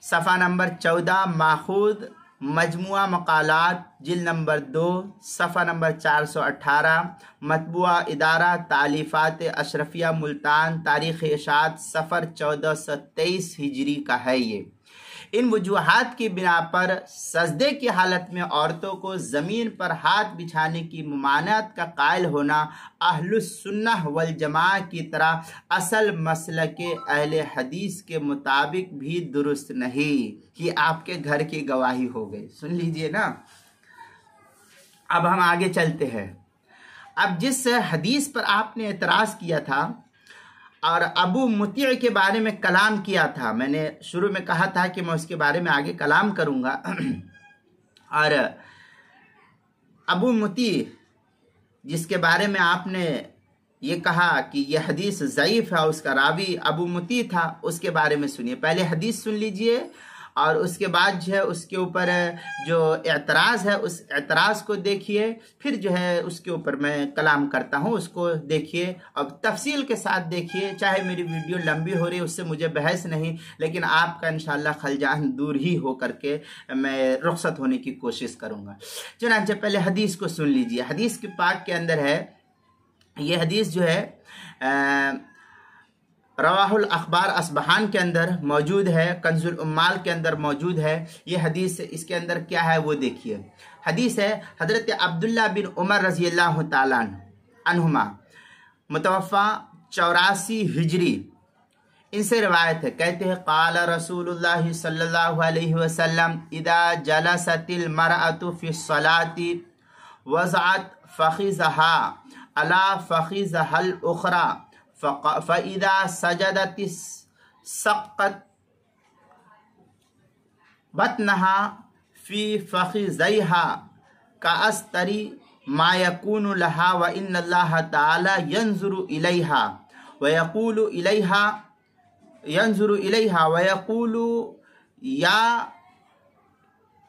صفحہ نمبر 14 ماخوذ مجموعہ مقالات جلد نمبر 2 صفحہ نمبر 418 مطبوعہ ادارہ تالیفات اشرفیہ ملتان تاریخ اشاعت سفر 1423 ہجری کا ہے۔ یہ ان وجوہات کی بنا پر سجدے کی حالت میں عورتوں کو زمین پر ہاتھ بچھانے کی ممانعت کا قائل ہونا اہل السنہ والجماعہ کی طرح اصل مسلک اہل حدیث کے مطابق بھی درست نہیں، کہ آپ کے گھر کی گواہی ہو گئی۔ سن لیجئے نا، اب ہم آگے چلتے ہیں۔ اب جس حدیث پر آپ نے اعتراض کیا تھا اور ابو مطیع کے بارے میں کلام کیا تھا. میں نے شروع میں کہا تھا کہ میں اس کے بارے میں آگے کلام کروں گا. اور ابو مطیع جس کے بارے میں آپ نے یہ کہا کہ یہ حدیث ضعیف ہے، اس کا راوی ابو مطیع تھا، اس کے بارے میں سنیے. پہلے حدیث سن لیجئے اور اس کے بعد جو ہے اس کے اوپر جو اعتراض ہے اس اعتراض کو دیکھیے، پھر جو ہے اس کے اوپر میں کلام کرتا ہوں، اس کو دیکھیے اور تفصیل کے ساتھ دیکھیے. چاہے میری ویڈیو لمبی ہو رہی ہے اس سے مجھے بحث نہیں، لیکن آپ کا انشاءاللہ خلجان دور ہی ہو کر کے میں رخصت ہونے کی کوشش کروں گا. چنانچہ پہلے حدیث کو سن لیجئے. حدیث کے پاک کے اندر ہے، یہ حدیث جو ہے رواہ الاخبار اصبہان کے اندر موجود ہے، کنز العمال کے اندر موجود ہے. یہ حدیث اس کے اندر کیا ہے وہ دیکھیے. حدیث ہے حضرت عبداللہ بن عمر رضی اللہ تعالیٰ عنہما، متوفہ 84 ہجری، ان سے روایت ہے. کہتے ہیں قال رسول اللہ صلی اللہ علیہ وسلم اذا جلست المرأة في الصلاة وضعت فخذها على فخذها الأخرى فَإِذَا سَجَدَتِ سَقَّتْ بَطْنَهَا فِي فَخِذَيْهَا كَأَسْتَرِ مَا يَكُونُ لَهَا وَإِنَّ اللَّهَ تَعَالَى يَنْظُرُ إِلَيْهَا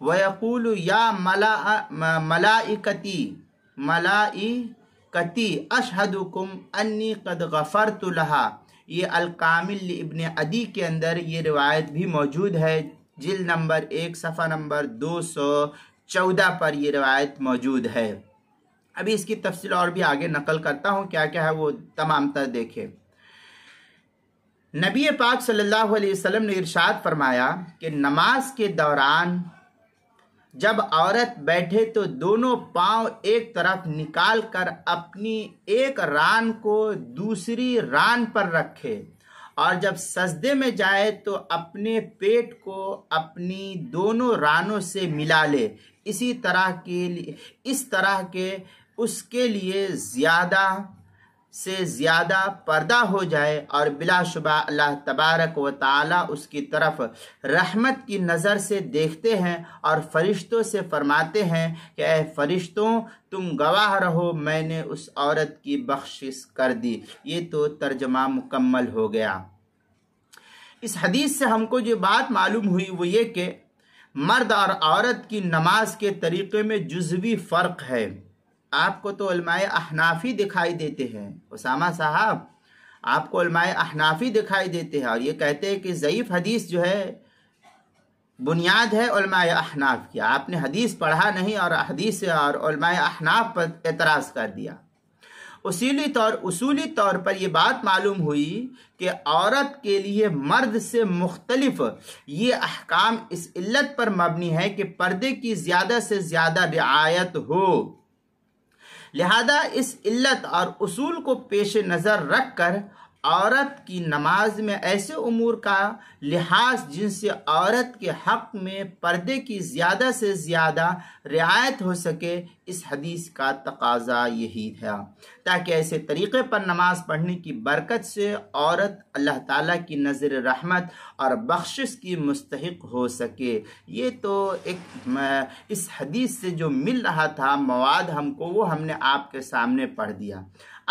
وَيَقُولُ يَا ملائکتی اشہدکم انی قد غفرت لہا. یہ الکامل ابن عدی کے اندر یہ روایت بھی موجود ہے، جلد نمبر 1 صفحہ نمبر 214 پر یہ روایت موجود ہے. ابھی اس کی تفصیل اور بھی آگے نقل کرتا ہوں، کیا کیا ہے وہ تمام تر دیکھیں. نبی پاک صلی اللہ علیہ وسلم نے ارشاد فرمایا کہ نماز کے دوران جب عورت بیٹھے تو دونوں پاؤں ایک طرف نکال کر اپنی ایک ران کو دوسری ران پر رکھے، اور جب سجدے میں جائے تو اپنے پیٹ کو اپنی دونوں رانوں سے ملا لے. اس طرح کے اس کے لیے زیادہ سے زیادہ پردہ ہو جائے، اور بلا شبہ اللہ تبارک و تعالی اس کی طرف رحمت کی نظر سے دیکھتے ہیں اور فرشتوں سے فرماتے ہیں کہ اے فرشتوں تم گواہ رہو میں نے اس عورت کی بخشش کر دی. یہ تو ترجمہ مکمل ہو گیا. اس حدیث سے ہم کو جو بات معلوم ہوئی وہ یہ کہ مرد اور عورت کی نماز کے طریقے میں جزوی فرق ہے. آپ کو تو علماء احنافی دکھائی دیتے ہیں اسامہ صاحب، آپ کو علماء احنافی دکھائی دیتے ہیں اور یہ کہتے ہیں کہ ضعیف حدیث جو ہے بنیاد ہے علماء احناف کی. آپ نے حدیث پڑھا نہیں اور حدیث اور علماء احناف پر اعتراض کر دیا. اصولی طور پر یہ بات معلوم ہوئی کہ عورت کے لیے مرد سے مختلف یہ احکام اس علت پر مبنی ہے کہ پردے کی زیادہ سے زیادہ رعایت ہو. لہذا اس علت اور اصول کو پیش نظر رکھ کر عورت کی نماز میں ایسے امور کا لحاظ جن سے عورت کے حق میں پردے کی زیادہ سے زیادہ رعایت ہو سکے، اس حدیث کا تقاضا یہی تھا، تاکہ ایسے طریقے پر نماز پڑھنے کی برکت سے عورت اللہ تعالیٰ کی نظر رحمت اور بخشش کی مستحق ہو سکے. یہ تو ایک اس حدیث سے جو مل رہا تھا مواد ہم کو، وہ ہم نے آپ کے سامنے پڑھ دیا.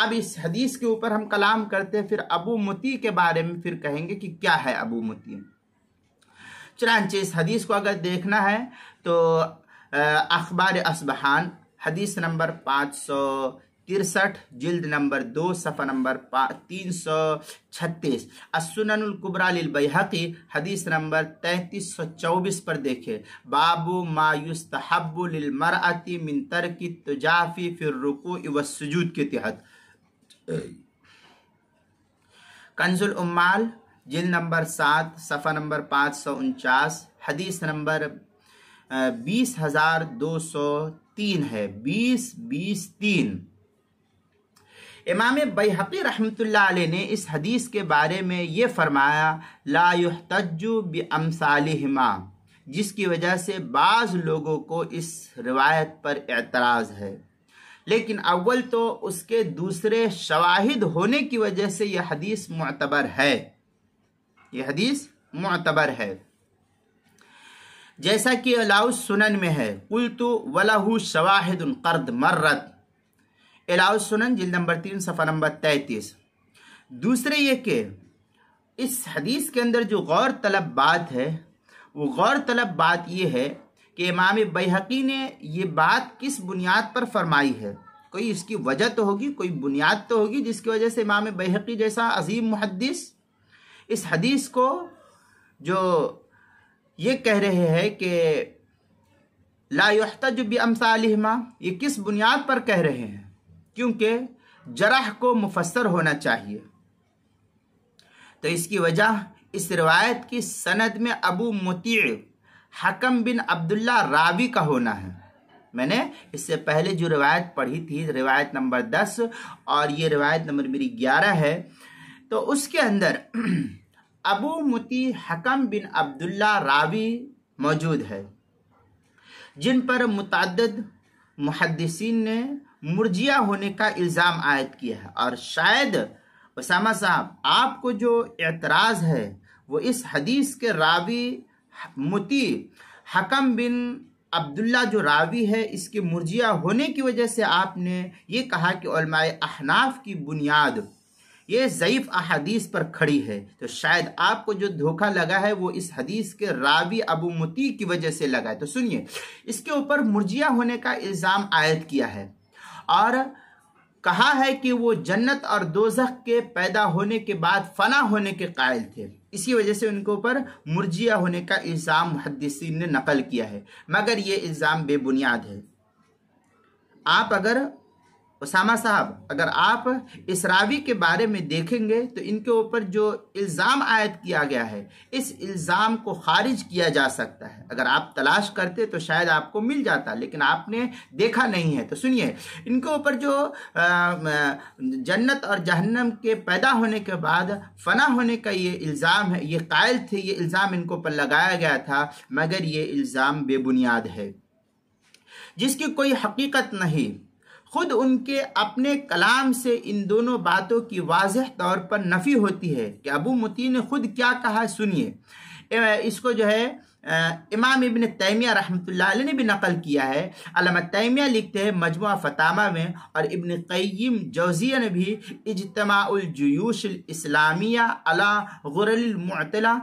اب اس حدیث کے اوپر ہم کلام کرتے پھر ابو مطیع کے بارے میں پھر کہیں گے کہ کیا ہے ابو مطیع. چنانچہ اس حدیث کو اگر دیکھنا ہے تو اخبار اصبہان حدیث نمبر 563 جلد نمبر 2 صفحہ نمبر 336، السنن الکبریٰ للبیہقی حدیث نمبر 3324 پر دیکھیں. باب ما یستحب للمرأة من ترک التجافی فی الرکوع والسجود کے تحت. کنز العمال جلد نمبر 7 صفحہ نمبر 549 حدیث نمبر 20203 ہے، 20-20-3. امام بیہقی رحمۃ اللہ علیہ نے اس حدیث کے بارے میں یہ فرمایا لا یحتج بامثالہما، جس کی وجہ سے بعض لوگوں کو اس روایت پر اعتراض ہے. لیکن اول تو اس کے دوسرے شواہد ہونے کی وجہ سے یہ حدیث معتبر ہے، یہ حدیث معتبر ہے۔ جیسا کہ اعلاء السنن میں ہے، قلت وَلَهُ شَوَاهِدٌ قَدْ مَرَّتْ، اعلاء السنن جلد نمبر 3 صفحہ نمبر 33۔ دوسرے یہ کہ اس حدیث کے اندر جو غور طلب بات ہے، وہ غور طلب بات یہ ہے کہ امام بیہقی نے یہ بات کس بنیاد پر فرمائی ہے۔ کوئی اس کی وجہ تو ہوگی، کوئی بنیاد تو ہوگی جس کی وجہ سے امام بیہقی جیسا عظیم محدث اس حدیث کو جو یہ کہہ رہے ہیں کہ لا یحتج بامثالہما، یہ کس بنیاد پر کہہ رہے ہیں؟ کیونکہ جرح کو مفسر ہونا چاہیے، تو اس کی وجہ اس روایت کی سند میں ابو مطیع حکم بن عبداللہ راوی کا ہونا ہے۔ میں نے اس سے پہلے جو روایت پڑھی تھی، روایت نمبر 10 اور یہ روایت نمبر میری 11 ہے، تو اس کے اندر ابو مطیع حکم بن عبداللہ راوی موجود ہے، جن پر متعدد محدثین نے مرجیہ ہونے کا الزام عائد کیا ہے۔ اور شاید اسامہ صاحب آپ کو جو اعتراض ہے وہ اس حدیث کے راوی مطیع حکم بن عبداللہ جو راوی ہے، اس کے مرجیہ ہونے کی وجہ سے آپ نے یہ کہا کہ علماء احناف کی بنیاد یہ ضعیف احادیث پر کھڑی ہے، تو شاید آپ کو جو دھوکہ لگا ہے وہ اس حدیث کے راوی ابو مطیع کی وجہ سے لگا ہے۔ تو سنیے، اس کے اوپر مرجیہ ہونے کا الزام عائد کیا ہے اور کہا ہے کہ وہ جنت اور دوزخ کے پیدا ہونے کے بعد فنا ہونے کے قائل تھے، اسی وجہ سے ان کے اوپر مرجیہ ہونے کا الزام محدثین نے نقل کیا ہے، مگر یہ الزام بے بنیاد ہے۔ آپ اگر اسامہ صاحب اگر آپ اس راوی کے بارے میں دیکھیں گے تو ان کے اوپر جو الزام عائد کیا گیا ہے، اس الزام کو خارج کیا جا سکتا ہے۔ اگر آپ تلاش کرتے تو شاید آپ کو مل جاتا، لیکن آپ نے دیکھا نہیں ہے۔ تو سنیے، ان کے اوپر جو جنت اور جہنم کے پیدا ہونے کے بعد فنا ہونے کا یہ الزام ہے، یہ قائل تھے، یہ الزام ان کے اوپر لگایا گیا تھا، مگر یہ الزام بے بنیاد ہے، جس کی کوئی حقیقت نہیں۔ خود ان کے اپنے کلام سے ان دونوں باتوں کی واضح طور پر نفی ہوتی ہے کہ ابو مطیع نے خود کیا کہا۔ سنیے، اس کو جو ہے امام ابن تیمیہ رحمۃ اللہ علیہ نے بھی نقل کیا ہے۔ علامہ تیمیہ لکھتے ہیں مجموعہ فتاوی میں، اور ابن قیم جوزیہ نے بھی اجتماع الجیوش الاسلامیہ علی غرل المعطلہ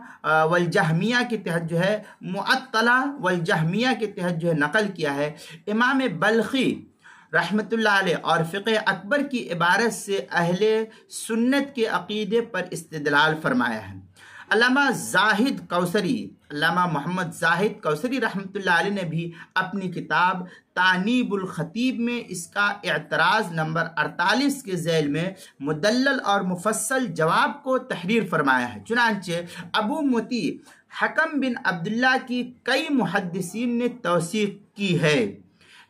والجہمیہ کے تحت جو ہے معطلہ والجہمیہ کے تحت جو ہے نقل کیا ہے۔ امام بلخی رحمت اللہ علیہ اور فقہ اکبر کی عبارت سے اہل سنت کے عقیدے پر استدلال فرمایا ہے۔ علامہ زاہد کوثری، علامہ محمد زاہد کوثری رحمت اللہ علیہ نے بھی اپنی کتاب تعنیب الخطیب میں اس کا اعتراض نمبر 48 کے ذیل میں مدلل اور مفصل جواب کو تحریر فرمایا ہے۔ چنانچہ ابو مطیع حکم بن عبداللہ کی کئی محدثین نے توثیق کی ہے۔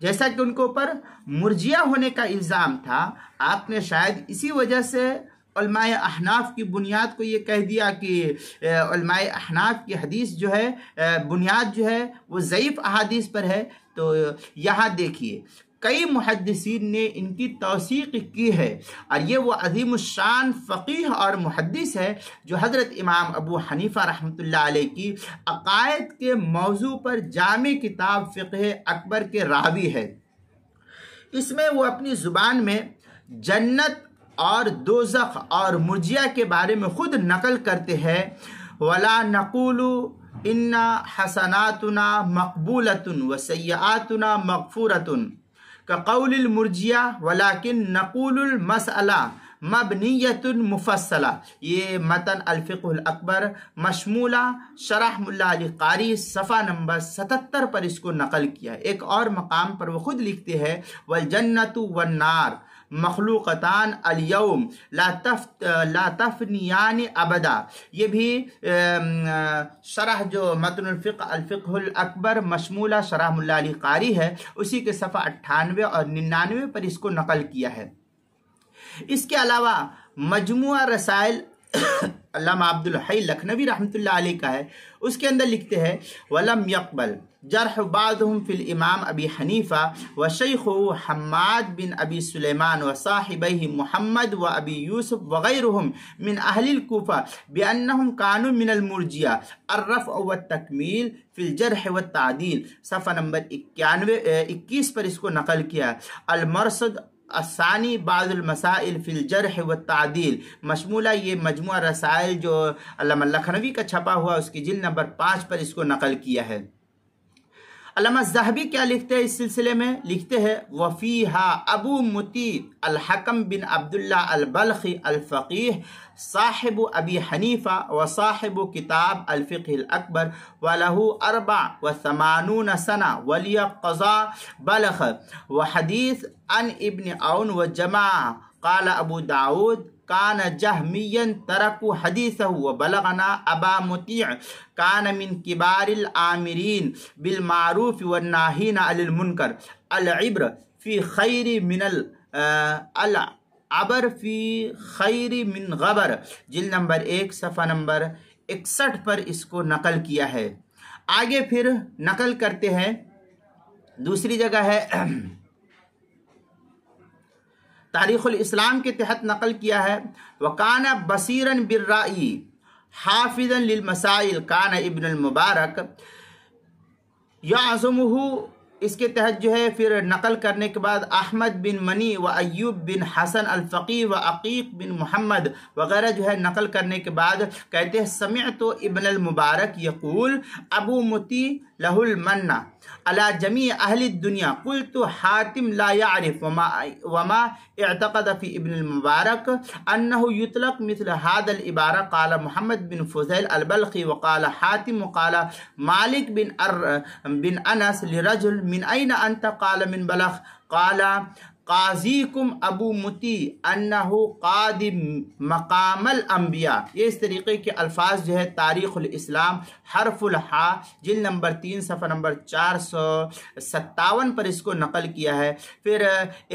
جیسا کہ ان کے اوپر مرجیہ ہونے کا الزام تھا، آپ نے شاید اسی وجہ سے علماء احناف کی بنیاد کو یہ کہہ دیا کہ علماء احناف کی حدیث جو ہے بنیاد جو ہے وہ ضعیف احادیث پر ہے۔ تو یہاں دیکھیے، کئی محدثین نے ان کی توثیق کی ہے، اور یہ وہ عظیم الشان فقیہ اور محدث ہے جو حضرت امام ابو حنیفہ رحمۃ اللہ علیہ کی عقائد کے موضوع پر جامع کتاب فقہ اکبر کے راوی ہے۔ اس میں وہ اپنی زبان میں جنت اور دوزخ اور مرجیہ کے بارے میں خود نقل کرتے ہیں، وَلَا نَقُولُ إِنَّ حَسَنَاتُنَا مَقْبُولَةٌ وَسَيِّئَاتُنَا مَغْفُورَةٌ كقول المرجیہ ولیکن نقول المسئلہ مبنیۃ مفصلہ۔ یہ متن الفقہ الاکبر مشمولہ شرح ملا علی قاری صفحہ نمبر 77 پر اس کو نقل کیا ہے۔ ایک اور مقام پر وہ خود لکھتے ہیں والجنت والنار مخلوقتان اليوم لا تفنیان ابدا۔ یہ بھی شرح جو متن الفقہ الاکبر مشمولہ شرح ملا علی قاری ہے، اسی کے صفحہ 98 اور 99 پر اس کو نقل کیا ہے۔ اس کے علاوہ مجموعہ رسائل علامہ عبدالحی لکھنوی رحمۃ اللہ علیہ کا ہے، اس کے اندر لکھتے ہیں وَلَمْ يَقْبَلْ جرح بعضهم فی الامام ابی حنیفہ وشیخه حماد بن ابی سلیمان وصاحبیہ محمد و ابی یوسف وغیرهم من اہل الکوفہ بانہم كانوا من المرجئہ الرفع والتکمیل فی الجرح والتعدیل، صفحہ نمبر 21 پر اس کو نقل کیا۔ المرصد الثانی بعض المسائل فی الجرح والتعدیل، مشمولہ یہ مجموعہ رسائل جو علامہ لکھنوی کا چھپا ہوا اس کی جلد نمبر 5 پر اس کو نقل کیا ہے۔ علامہ ذہبی کیا لکھتے ہیں اس سلسلے میں؟ لکھتے ہیں وَفِيهَا ابو مطیع الحکم بن عبداللہ البلخی الفقیہ صاحب ابی حنیفہ وصاحب کتاب الفقہ الاکبر وَلَهُ 84 سنہ ولی قضاء بلخ وحدیث عن ابن عون وجماعہ قال ابو داود کان جہمیا ترکوا حدیثہ وبلغنا ابا مطیع کان من کبار العامرین بالمعروف والناہین عن المنکر العبر فی خیر من العبر فی خیر من غبر، جلد نمبر 1 صفحہ نمبر 61 پر اس کو نقل کیا ہے۔ آگے پھر نقل کرتے ہیں، دوسری جگہ ہے تاریخ الاسلام کے تحت نقل کیا ہے وَكَانَ بَصِيرًا بِالرَّأْيِ حَافِظًا لِلْمَسَائِلِ كَانَ ابن المبارک يعظمه، اس کے تحت جو ہے پھر نقل کرنے کے بعد احمد بن منی و ایوب بن حسن الفقی و عقیق بن محمد وغیرہ جو ہے نقل کرنے کے بعد کہتے ہیں سمعت ابن المبارک یقول ابو مطیع لہ المنہ علی جمیع اہل الدنیا قلت حاتم لا يعرف وما اعتقد فی ابن المبارک انہ یطلق مثل هذا العبارہ قال محمد بن فضیل البلخی وقال حاتم وقال مالک بن انس لرجل من این انت قال من بلخ قال قاضیکم ابو مطیع انہ قاضی مقام الانبیاء۔ یہ اس طریقے کے الفاظ جو ہے تاریخ الاسلام حرف الحا جلد نمبر 3 صفحہ نمبر 457 پر اس کو نقل کیا ہے۔ پھر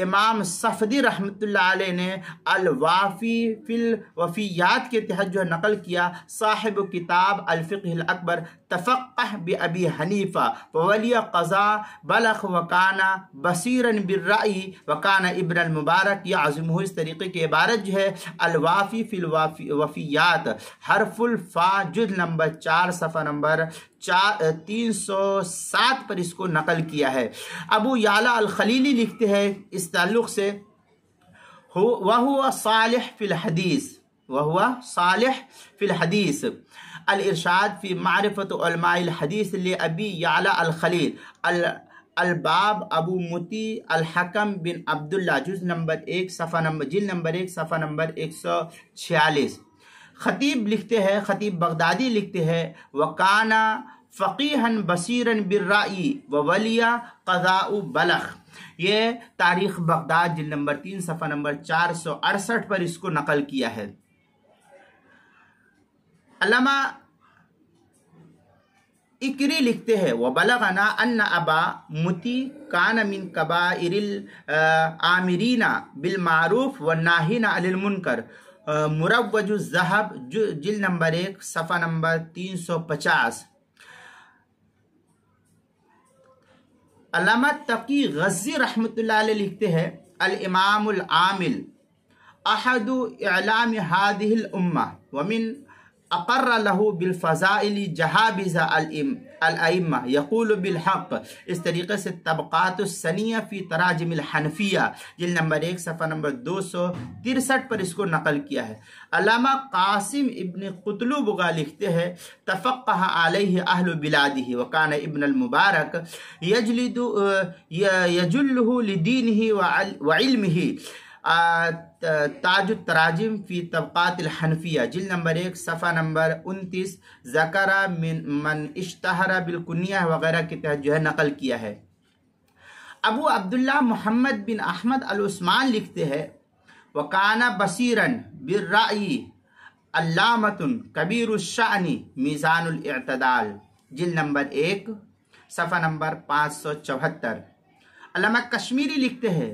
امام صفدی رحمۃ اللہ علیہ نے الوافی فی الوفیات کے تحت جو ہے نقل کیا صاحب کتاب الفقہ الاکبر تفقہ بابی حنیفہ وولی قضاء بلخ وکانا بصیرا بالرأی وکانا ابن المبارک یعظمہ، اس طریقے کی عبارت جو ہے الوافی فی الوفیات حرف الفا جلد نمبر 4 صفحہ نمبر 307 پر اس کو نقل کیا ہے۔ ابو یعلا الخلیلی لکھتے ہیں اس تعلق سے وَهُوَ صالح فی الحدیث وَهُوَ صالح فی الحدیث الارشاد فی معرفت علماء الحدیث لابی یعلا الخلیل الباب ابو مطیع الحکم بن عبداللہ جلد نمبر 1 صفحہ نمبر 146۔ خطیب لکھتے ہیں، خطیب بغدادی لکھتے ہیں وکانا فقیحا بصیرا بالرأی وولی قضاء بلخ، یہ تاریخ بغداد جلد نمبر 3 صفحہ نمبر 468 پر اس کو نقل کیا ہے۔ علامہ اکری لکھتے ہیں وبلغنا ان ابا مطیع کان من کبائر العامرین بالمعروف والناہین عن المنکر مروج الذہب جلد نمبر 1 صفحہ نمبر 350۔ علامہ تقی غزی رحمۃ اللہ علیہ لکھتے ہیں الامام العامل احد اعلام هذه الامہ ومن اقر له بالفضائل جہابذ الائمہ یقول بالحق، اس طریقے سے طبقات السنیہ فی تراجم الحنفیہ جلد نمبر 1 صفحہ نمبر 263 پر اس کو نقل کیا ہے۔ علامہ قاسم ابن قطلبغہ لکھتے ہیں تفقہ علیہ اہل بلادہ وکان ابن المبارک یجلہ لدینہ وعلمہ تاج التراجم فی طبقات الحنفیہ جلد نمبر 1 صفحہ نمبر 29 ذکر من اشتہر بالکنیہ وغیرہ کے تحت جو ہے نقل کیا ہے۔ ابو عبداللہ محمد بن احمد العثمان لکھتے ہیں وکانا بصیرا بالرأی علامۃ کبیر الشأن میزان الاعتدال جلد نمبر 1 صفحہ نمبر 574۔ علامہ کشمیری لکھتے ہیں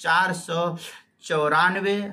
494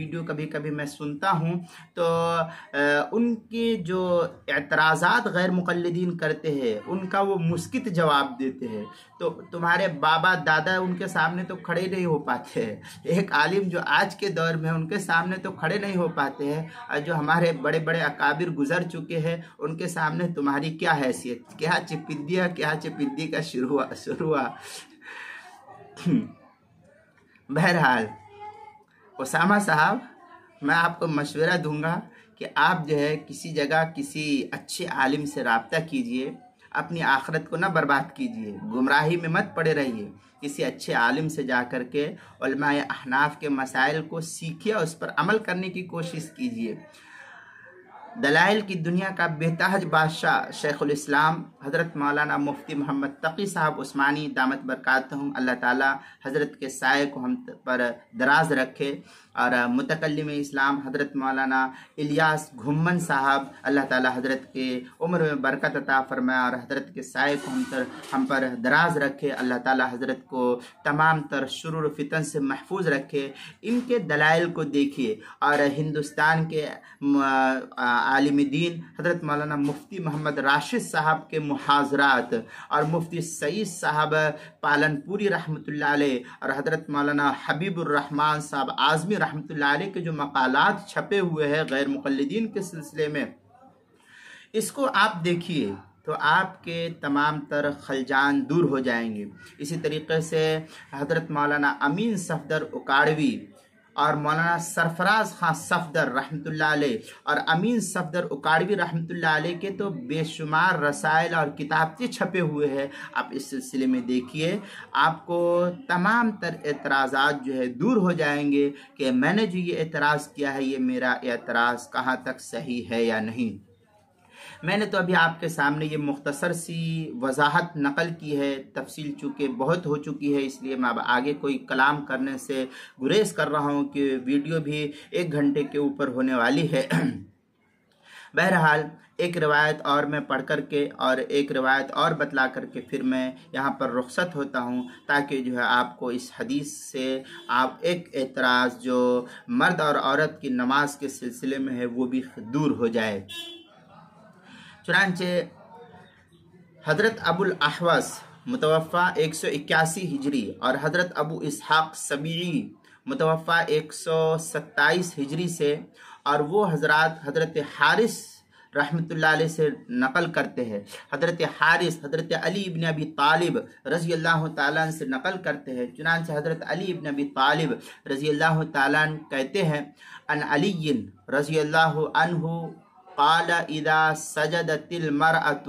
ویڈیو کبھی کبھی میں سنتا ہوں تو ان کے جو اعتراضات غیر مقلدین کرتے ہیں ان کا وہ مسکت جواب دیتے ہیں، تو تمہارے بابا دادا ان کے سامنے تو کھڑے نہیں ہو پاتے ہیں، ایک عالم جو آج کے دور میں ان کے سامنے تو کھڑے نہیں ہو پاتے ہیں، اور جو ہمارے بڑے بڑے اکابر گزر چکے ہیں ان کے سامنے تمہاری کیا حیثیت، کیا چپندی کا شروع ہوا۔ بہرحال اسامہ صاحب، میں آپ کو مشورہ دوں گا کہ آپ جو ہے کسی جگہ کسی اچھے عالم سے رابطہ کیجئے، اپنی آخرت کو نہ برباد کیجئے، گمراہی میں مت پڑے رہیے، کسی اچھے عالم سے جا کر کے علماء احناف کے مسائل کو سیکھیے اور اس پر عمل کرنے کی کوشش کیجئے۔ دلائل کی دنیا کا بہتاج بادشاہ شیخ الاسلام حضرت مولانا مفتی محمد تقی صاحب عثمانی دامت برکاتہم، اللہ تعالی حضرت کے سائے کو ہم پر دراز رکھے، اور متکلم اسلام حضرت مولانا الیاس گھمن صاحب، اللہ تعالی حضرت کے عمر میں برکت عطا فرمائے اور حضرت کے سائے کو ہم پر دراز رکھے، اللہ تعالی حضرت کو تمام تر شرور و فتن سے محفوظ رکھے۔ ان کے دلائل کو دیکھیے، اور ہندوستان کے عالم دین حضرت مولانا مفتی محمد راشد صاحب کے محاضرات، اور مفتی سعید صاحب پالن پوری رحمۃ اللہ علیہ، اور حضرت مولانا حبیب الرحمن صاحب اعظمی رحمۃ اللہ علیہ کے جو مقالات چھپے ہوئے ہیں غیر مقلدین کے سلسلے میں، اس کو آپ دیکھیے تو آپ کے تمام تر خلجان دور ہو جائیں گے۔ اسی طریقے سے حضرت مولانا امین صفدر اکاڑوی اور مولانا سرفراز خان صفدر رحمۃ اللہ علیہ اور امین صفدر اکاڑوی رحمۃ اللہ علیہ کے تو بے شمار رسائل اور کتابچے چھپے ہوئے ہیں، آپ اس سلسلے میں دیکھیے، آپ کو تمام تر اعتراضات جو ہے دور ہو جائیں گے کہ میں نے جو یہ اعتراض کیا ہے یہ میرا اعتراض کہاں تک صحیح ہے یا نہیں۔ میں نے تو ابھی آپ کے سامنے یہ مختصر سی وضاحت نقل کی ہے، تفصیل چونکہ بہت ہو چکی ہے، اس لیے میں اب آگے کوئی کلام کرنے سے گریز کر رہا ہوں کہ ویڈیو بھی 1 گھنٹے کے اوپر ہونے والی ہے۔ بہرحال ایک روایت اور میں پڑھ کر کے اور ایک روایت اور بتلا کر کے پھر میں یہاں پر رخصت ہوتا ہوں، تاکہ جو ہے آپ کو اس حدیث سے آپ ایک اعتراض جو مرد اور عورت کی نماز کے سلسلے میں ہے وہ بھی دور ہو جائے۔ چنانچہ حضرت ابو الاحوص متوفہ 181 ہجری اور حضرت ابو اسحاق سبیعی متوفہ 127 ہجری سے، اور وہ حضرات حضرت حارث رحمۃ اللہ علیہ سے نقل کرتے ہیں، حضرت حارث حضرت علی ابن ابی طالب رضی اللہ تعالیٰ عنہ سے نقل کرتے ہیں۔ چنانچہ حضرت علی ابن ابی طالب رضی اللہ تعالیٰ عنہ کہتے ہیں، ان علی رضی اللہ عنہ قال اذا سجدت المرأة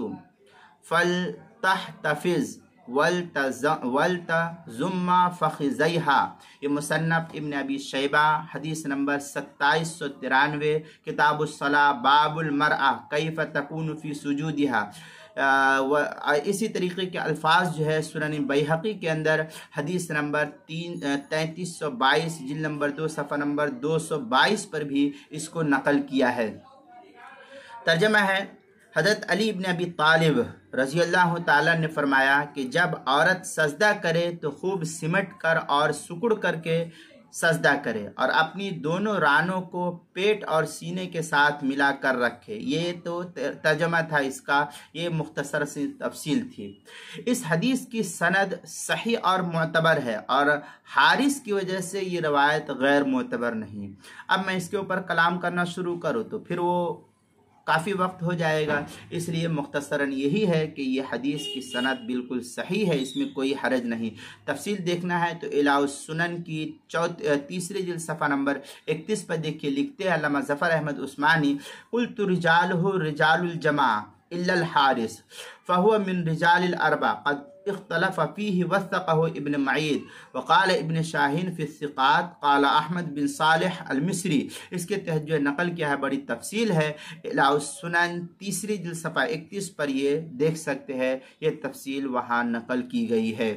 فلتحتفظ ولتزم فخذیها، یہ مصنف ابن ابی شیبہ حدیث نمبر 2793، کتاب الصلاة، باب المرأة کیف تکون فی سجودها۔ اسی طریقے کے الفاظ جو ہے سنن بیہقی کے اندر حدیث نمبر 3322 جلد نمبر 2 صفحہ نمبر 222 پر بھی اس کو نقل کیا ہے۔ ترجمہ ہے، حضرت علی ابن ابی طالب رضی اللہ تعالیٰ نے فرمایا کہ جب عورت سجدہ کرے تو خوب سمٹ کر اور سکڑ کر کے سجدہ کرے، اور اپنی دونوں رانوں کو پیٹ اور سینے کے ساتھ ملا کر رکھے۔ یہ تو ترجمہ تھا اس کا، یہ مختصر سی تفصیل تھی۔ اس حدیث کی سند صحیح اور معتبر ہے، اور حارث کی وجہ سے یہ روایت غیر معتبر نہیں۔ اب میں اس کے اوپر کلام کرنا شروع کروں تو پھر وہ کافی وقت ہو جائے گا، اس لیے مختصراً یہی ہے کہ یہ حدیث کی سند بالکل صحیح ہے، اس میں کوئی حرج نہیں۔ تفصیل دیکھنا ہے تو اعلاء السنن کی 3 جلد صفحہ نمبر 31 پر دیکھیے، لکھتے ہیں علامہ ظفر احمد عثمانی، قلت رجالہ رجال الجماع الا الحارث فهو من رجال الاربع قد اختلف فيه وثقه ابن معید وقال ابن شاہین فی الثقات قال احمد بن صالح المصری۔ اس کے تحت جو نقل کیا ہے بڑی تفصیل ہے، اعلاء السنن 3 جلد صفحہ 31 پر یہ دیکھ سکتے ہیں، یہ تفصیل وہاں نقل کی گئی ہے۔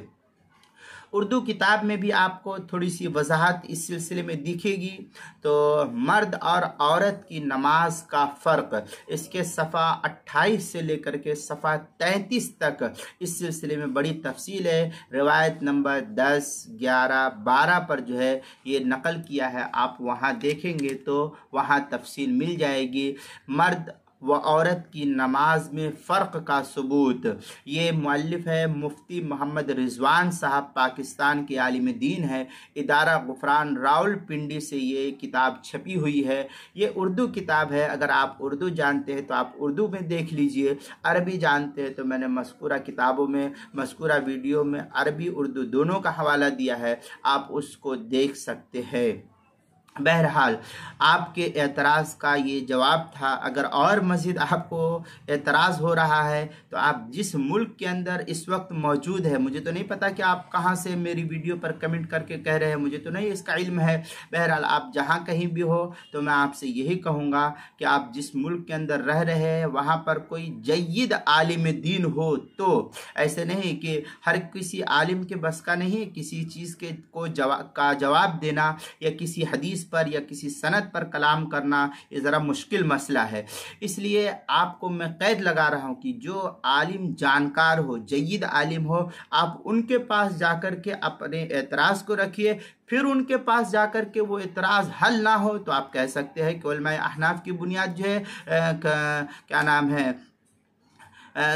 اردو کتاب میں بھی آپ کو تھوڑی سی وضاحت اس سلسلے میں دکھے گی۔ تو مرد اور عورت کی نماز کا فرق، اس کے صفحہ 28 سے لے کر کے صفحہ 33 تک اس سلسلے میں بڑی تفصیل ہے۔ روایت نمبر 10، 11، 12 پر جو ہے یہ نقل کیا ہے، آپ وہاں دیکھیں گے تو وہاں تفصیل مل جائے گی۔ مرد و عورت کی نماز میں فرق کا ثبوت، یہ مؤلف ہے مفتی محمد رضوان صاحب، پاکستان کے عالم دین ہے، ادارہ غفران راول پنڈی سے یہ کتاب چھپی ہوئی ہے۔ یہ اردو کتاب ہے، اگر آپ اردو جانتے ہیں تو آپ اردو میں دیکھ لیجئے، عربی جانتے ہیں تو میں نے مذکورہ کتابوں میں، مذکورہ ویڈیو میں عربی اردو دونوں کا حوالہ دیا ہے، آپ اس کو دیکھ سکتے ہیں۔ بہرحال آپ کے اعتراض کا یہ جواب تھا۔ اگر اور مزید آپ کو اعتراض ہو رہا ہے تو آپ جس ملک کے اندر اس وقت موجود ہے، مجھے تو نہیں پتا کہ آپ کہاں سے میری ویڈیو پر کمنٹ کر کے کہہ رہے ہیں، مجھے تو نہیں اس کا علم ہے۔ بہرحال آپ جہاں کہیں بھی ہو تو میں آپ سے یہی کہوں گا کہ آپ جس ملک کے اندر رہ رہے ہیں وہاں پر کوئی جید عالم دین ہو تو ایسے نہیں کہ ہر کسی عالم کے بس کا نہیں کسی چیز کو جواب دینا، یا کسی حدیث پر یا کسی سند پر کلام کرنا، یہ ذرا مشکل مسئلہ ہے۔ اس لیے آپ کو میں قید لگا رہا ہوں کہ جو عالم جانکار ہو، جید عالم ہو، آپ ان کے پاس جا کر کے اپنے اعتراض کو رکھیے، پھر ان کے پاس جا کر کے وہ اعتراض حل نہ ہو تو آپ کہہ سکتے ہیں کہ علماء احناف کی بنیاد جو ہے کیا نام ہے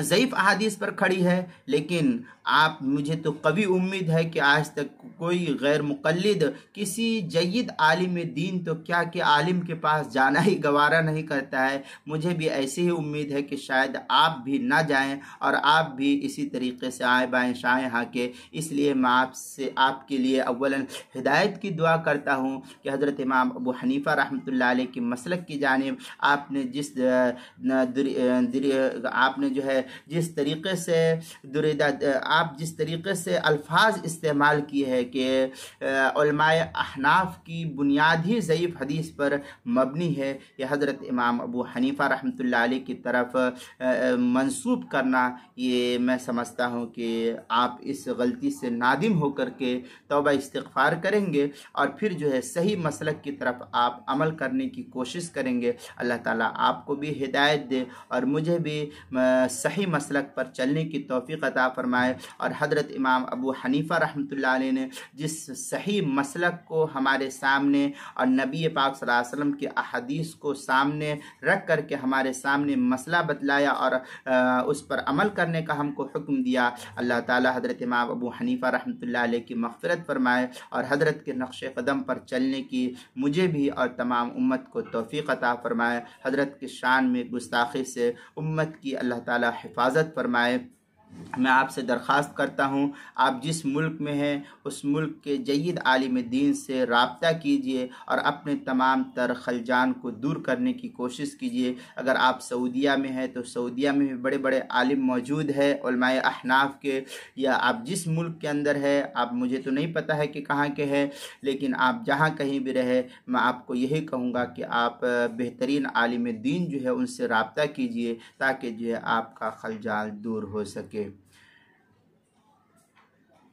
ضعیف احادیث پر کھڑی ہے۔ لیکن آپ، مجھے تو قوی امید ہے کہ آج تک کوئی غیر مقلد کسی جید عالم دین تو کیا کہ عالم کے پاس جانا ہی گوارا نہیں کرتا ہے۔ مجھے بھی ایسی ہی امید ہے کہ شاید آپ بھی نہ جائیں اور آپ بھی اسی طریقے سے آئیں بائیں شائیں ہاں کے۔ اس لیے میں آپ کے لیے اولاً ہدایت کی دعا کرتا ہوں کہ حضرت امام ابو حنیفہ رحمۃ اللہ علیہ کی مسلک کی جانب آپ نے جس طریقے سے آپ جس طریقے سے الفاظ استعمال کیے ہیں کہ علماء احناف کی بنیاد ہی ضعیف حدیث پر مبنی ہے، یہ حضرت امام ابو حنیفہ رحمۃ اللہ علیہ کی طرف منسوب کرنا، یہ میں سمجھتا ہوں کہ آپ اس غلطی سے نادم ہو کر کے توبہ استغفار کریں گے اور پھر جو ہے صحیح مسلک کی طرف آپ عمل کرنے کی کوشش کریں گے۔ اللہ تعالیٰ آپ کو بھی ہدایت دے اور مجھے بھی صحیح مسلک پر چلنے کی توفیق عطا فرمائے۔ اور حضرت امام ابو حنیفہ رحمۃ اللہ علیہ نے جس صحیح مسلک کو ہمارے سامنے اور نبی پاک صلی اللہ علیہ وسلم کی احادیث کو سامنے رکھ کر کے ہمارے سامنے مسئلہ بتلایا اور اس پر عمل کرنے کا ہم کو حکم دیا، اللہ تعالی حضرت امام ابو حنیفہ رحمۃ اللہ علیہ کی مغفرت فرمائے اور حضرت کے نقش قدم پر چلنے کی مجھے بھی اور تمام امت کو توفیق عطا فرمائے۔ حضرت کی شان میں گستاخی سے امت کی اللہ تعالی حفاظت فرمائے۔ میں آپ سے درخواست کرتا ہوں، آپ جس ملک میں ہیں اس ملک کے جید عالم دین سے رابطہ کیجئے اور اپنے تمام تر خلجان کو دور کرنے کی کوشش کیجئے۔ اگر آپ سعودیہ میں ہیں تو سعودیہ میں بھی بڑے بڑے عالم موجود ہیں علماء احناف کے، یا آپ جس ملک کے اندر ہے، آپ، مجھے تو نہیں پتہ ہے کہ کہاں کے ہیں، لیکن آپ جہاں کہیں بھی رہے، میں آپ کو یہی کہوں گا کہ آپ بہترین عالم دین جو ہے ان سے رابطہ کیجئے تاکہ جو ہے آپ کا خلجان دور ہو سکے۔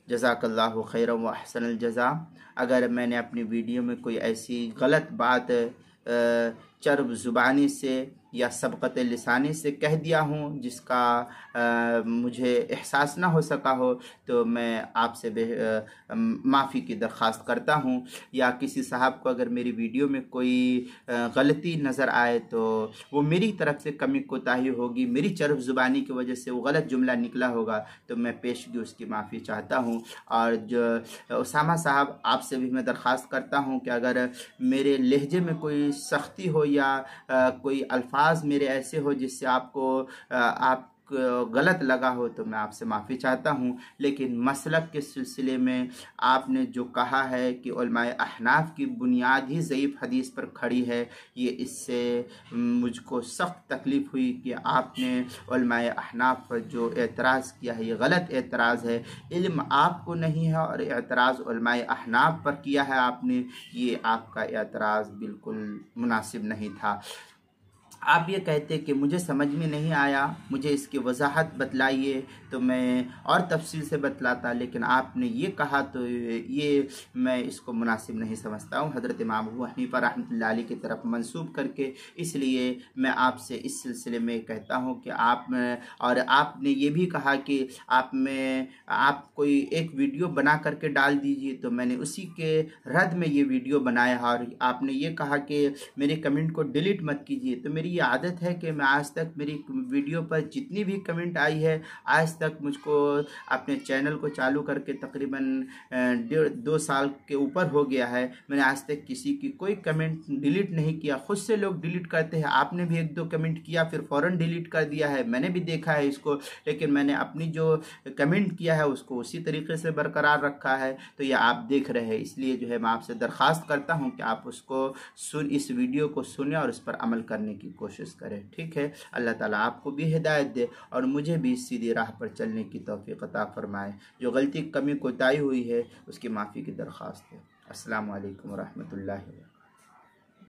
جزاک اللہ خیرا و احسن الجزا۔ اگر میں نے اپنی ویڈیو میں کوئی ایسی غلط بات چرب زبانی سے یا سبقت لسانی سے کہہ دیا ہوں جس کا مجھے احساس نہ ہو سکا ہو تو میں آپ سے معافی کی درخواست کرتا ہوں، یا کسی صاحب کو اگر میری ویڈیو میں کوئی غلطی نظر آئے تو وہ میری طرف سے کمی کوتاہی ہوگی، میری چرب زبانی کی وجہ سے وہ غلط جملہ نکلا ہوگا تو میں پیشگی اس کی معافی چاہتا ہوں۔ اور جو اسامہ صاحب، آپ سے بھی میں درخواست کرتا ہوں کہ اگر میرے لہجے میں کوئی سختی ہو یا کوئی الفاظ میرے ایسے ہو جس سے آپ غلط لگا ہو تو میں آپ سے معافی چاہتا ہوں، لیکن مسلک کے سلسلے میں آپ نے جو کہا ہے کہ علماء احناف کی بنیاد ہی ضعیف حدیث پر کھڑی ہے، یہ اس سے مجھ کو سخت تکلیف ہوئی کہ آپ نے علماء احناف پر جو اعتراض کیا ہے یہ غلط اعتراض ہے، علم آپ کو نہیں ہے اور اعتراض علماء احناف پر کیا ہے آپ نے، یہ آپ کا اعتراض بالکل مناسب نہیں تھا۔ آپ یہ کہتے کہ مجھے سمجھ میں نہیں آیا، مجھے اس کی وضاحت بتلائیے تو میں اور تفصیل سے بتلاتا، لیکن آپ نے یہ کہا تو یہ میں اس کو مناسب نہیں سمجھتا ہوں حضرت امام ابو حنیفہ رحمۃ اللہ علیہ کی طرف منسوب کر کے۔ اس لیے میں آپ سے اس سلسلے میں کہتا ہوں کہ آپ نے یہ بھی کہا کہ آپ کوئی ایک ویڈیو بنا کر کے ڈال دیجیے، تو میں نے اسی کے رد میں یہ ویڈیو بنایا، اور آپ نے یہ کہا کہ میرے کمنٹ کو ڈیلیٹ مت کیجیے۔ تو میری یہ عادت ہے کہ میں آج تک میری ویڈیو پر جتنی بھی کمنٹ آئی ہے، آج تک مجھ کو اپنے چینل کو چالو کر کے تقریباً 2 سال کے اوپر ہو گیا ہے، میں نے آج تک کسی کی کوئی کمنٹ ڈیلیٹ نہیں کیا۔ خود سے لوگ ڈیلیٹ کرتے ہیں، آپ نے بھی 1-2 کمنٹ کیا پھر فوراً ڈیلیٹ کر دیا ہے، میں نے بھی دیکھا ہے اس کو، لیکن میں نے اپنی جو کمنٹ کیا ہے اس کو اسی طریقے سے برقرار رکھا ہے، تو یہ آپ دیکھ رہے ہیں۔ اس لیے جو ہے میں آپ سے درخواست کرتا ہوں کہ آپ اس ویڈیو کو سنیں اور اس پر عمل کرنے کی کوشش کریں، ٹھیک ہے؟ اللہ تعالیٰ آپ کو بھی ہدایت دے اور مجھے بھی سیدھی راہ پر چلنے کی توفیق عطا فرمائے۔ جو غلطی کمی کوتاہی ہوئی ہے اس کی معافی کی درخواست ہے۔ السلام علیکم ورحمۃ اللہ وبرکاتہ۔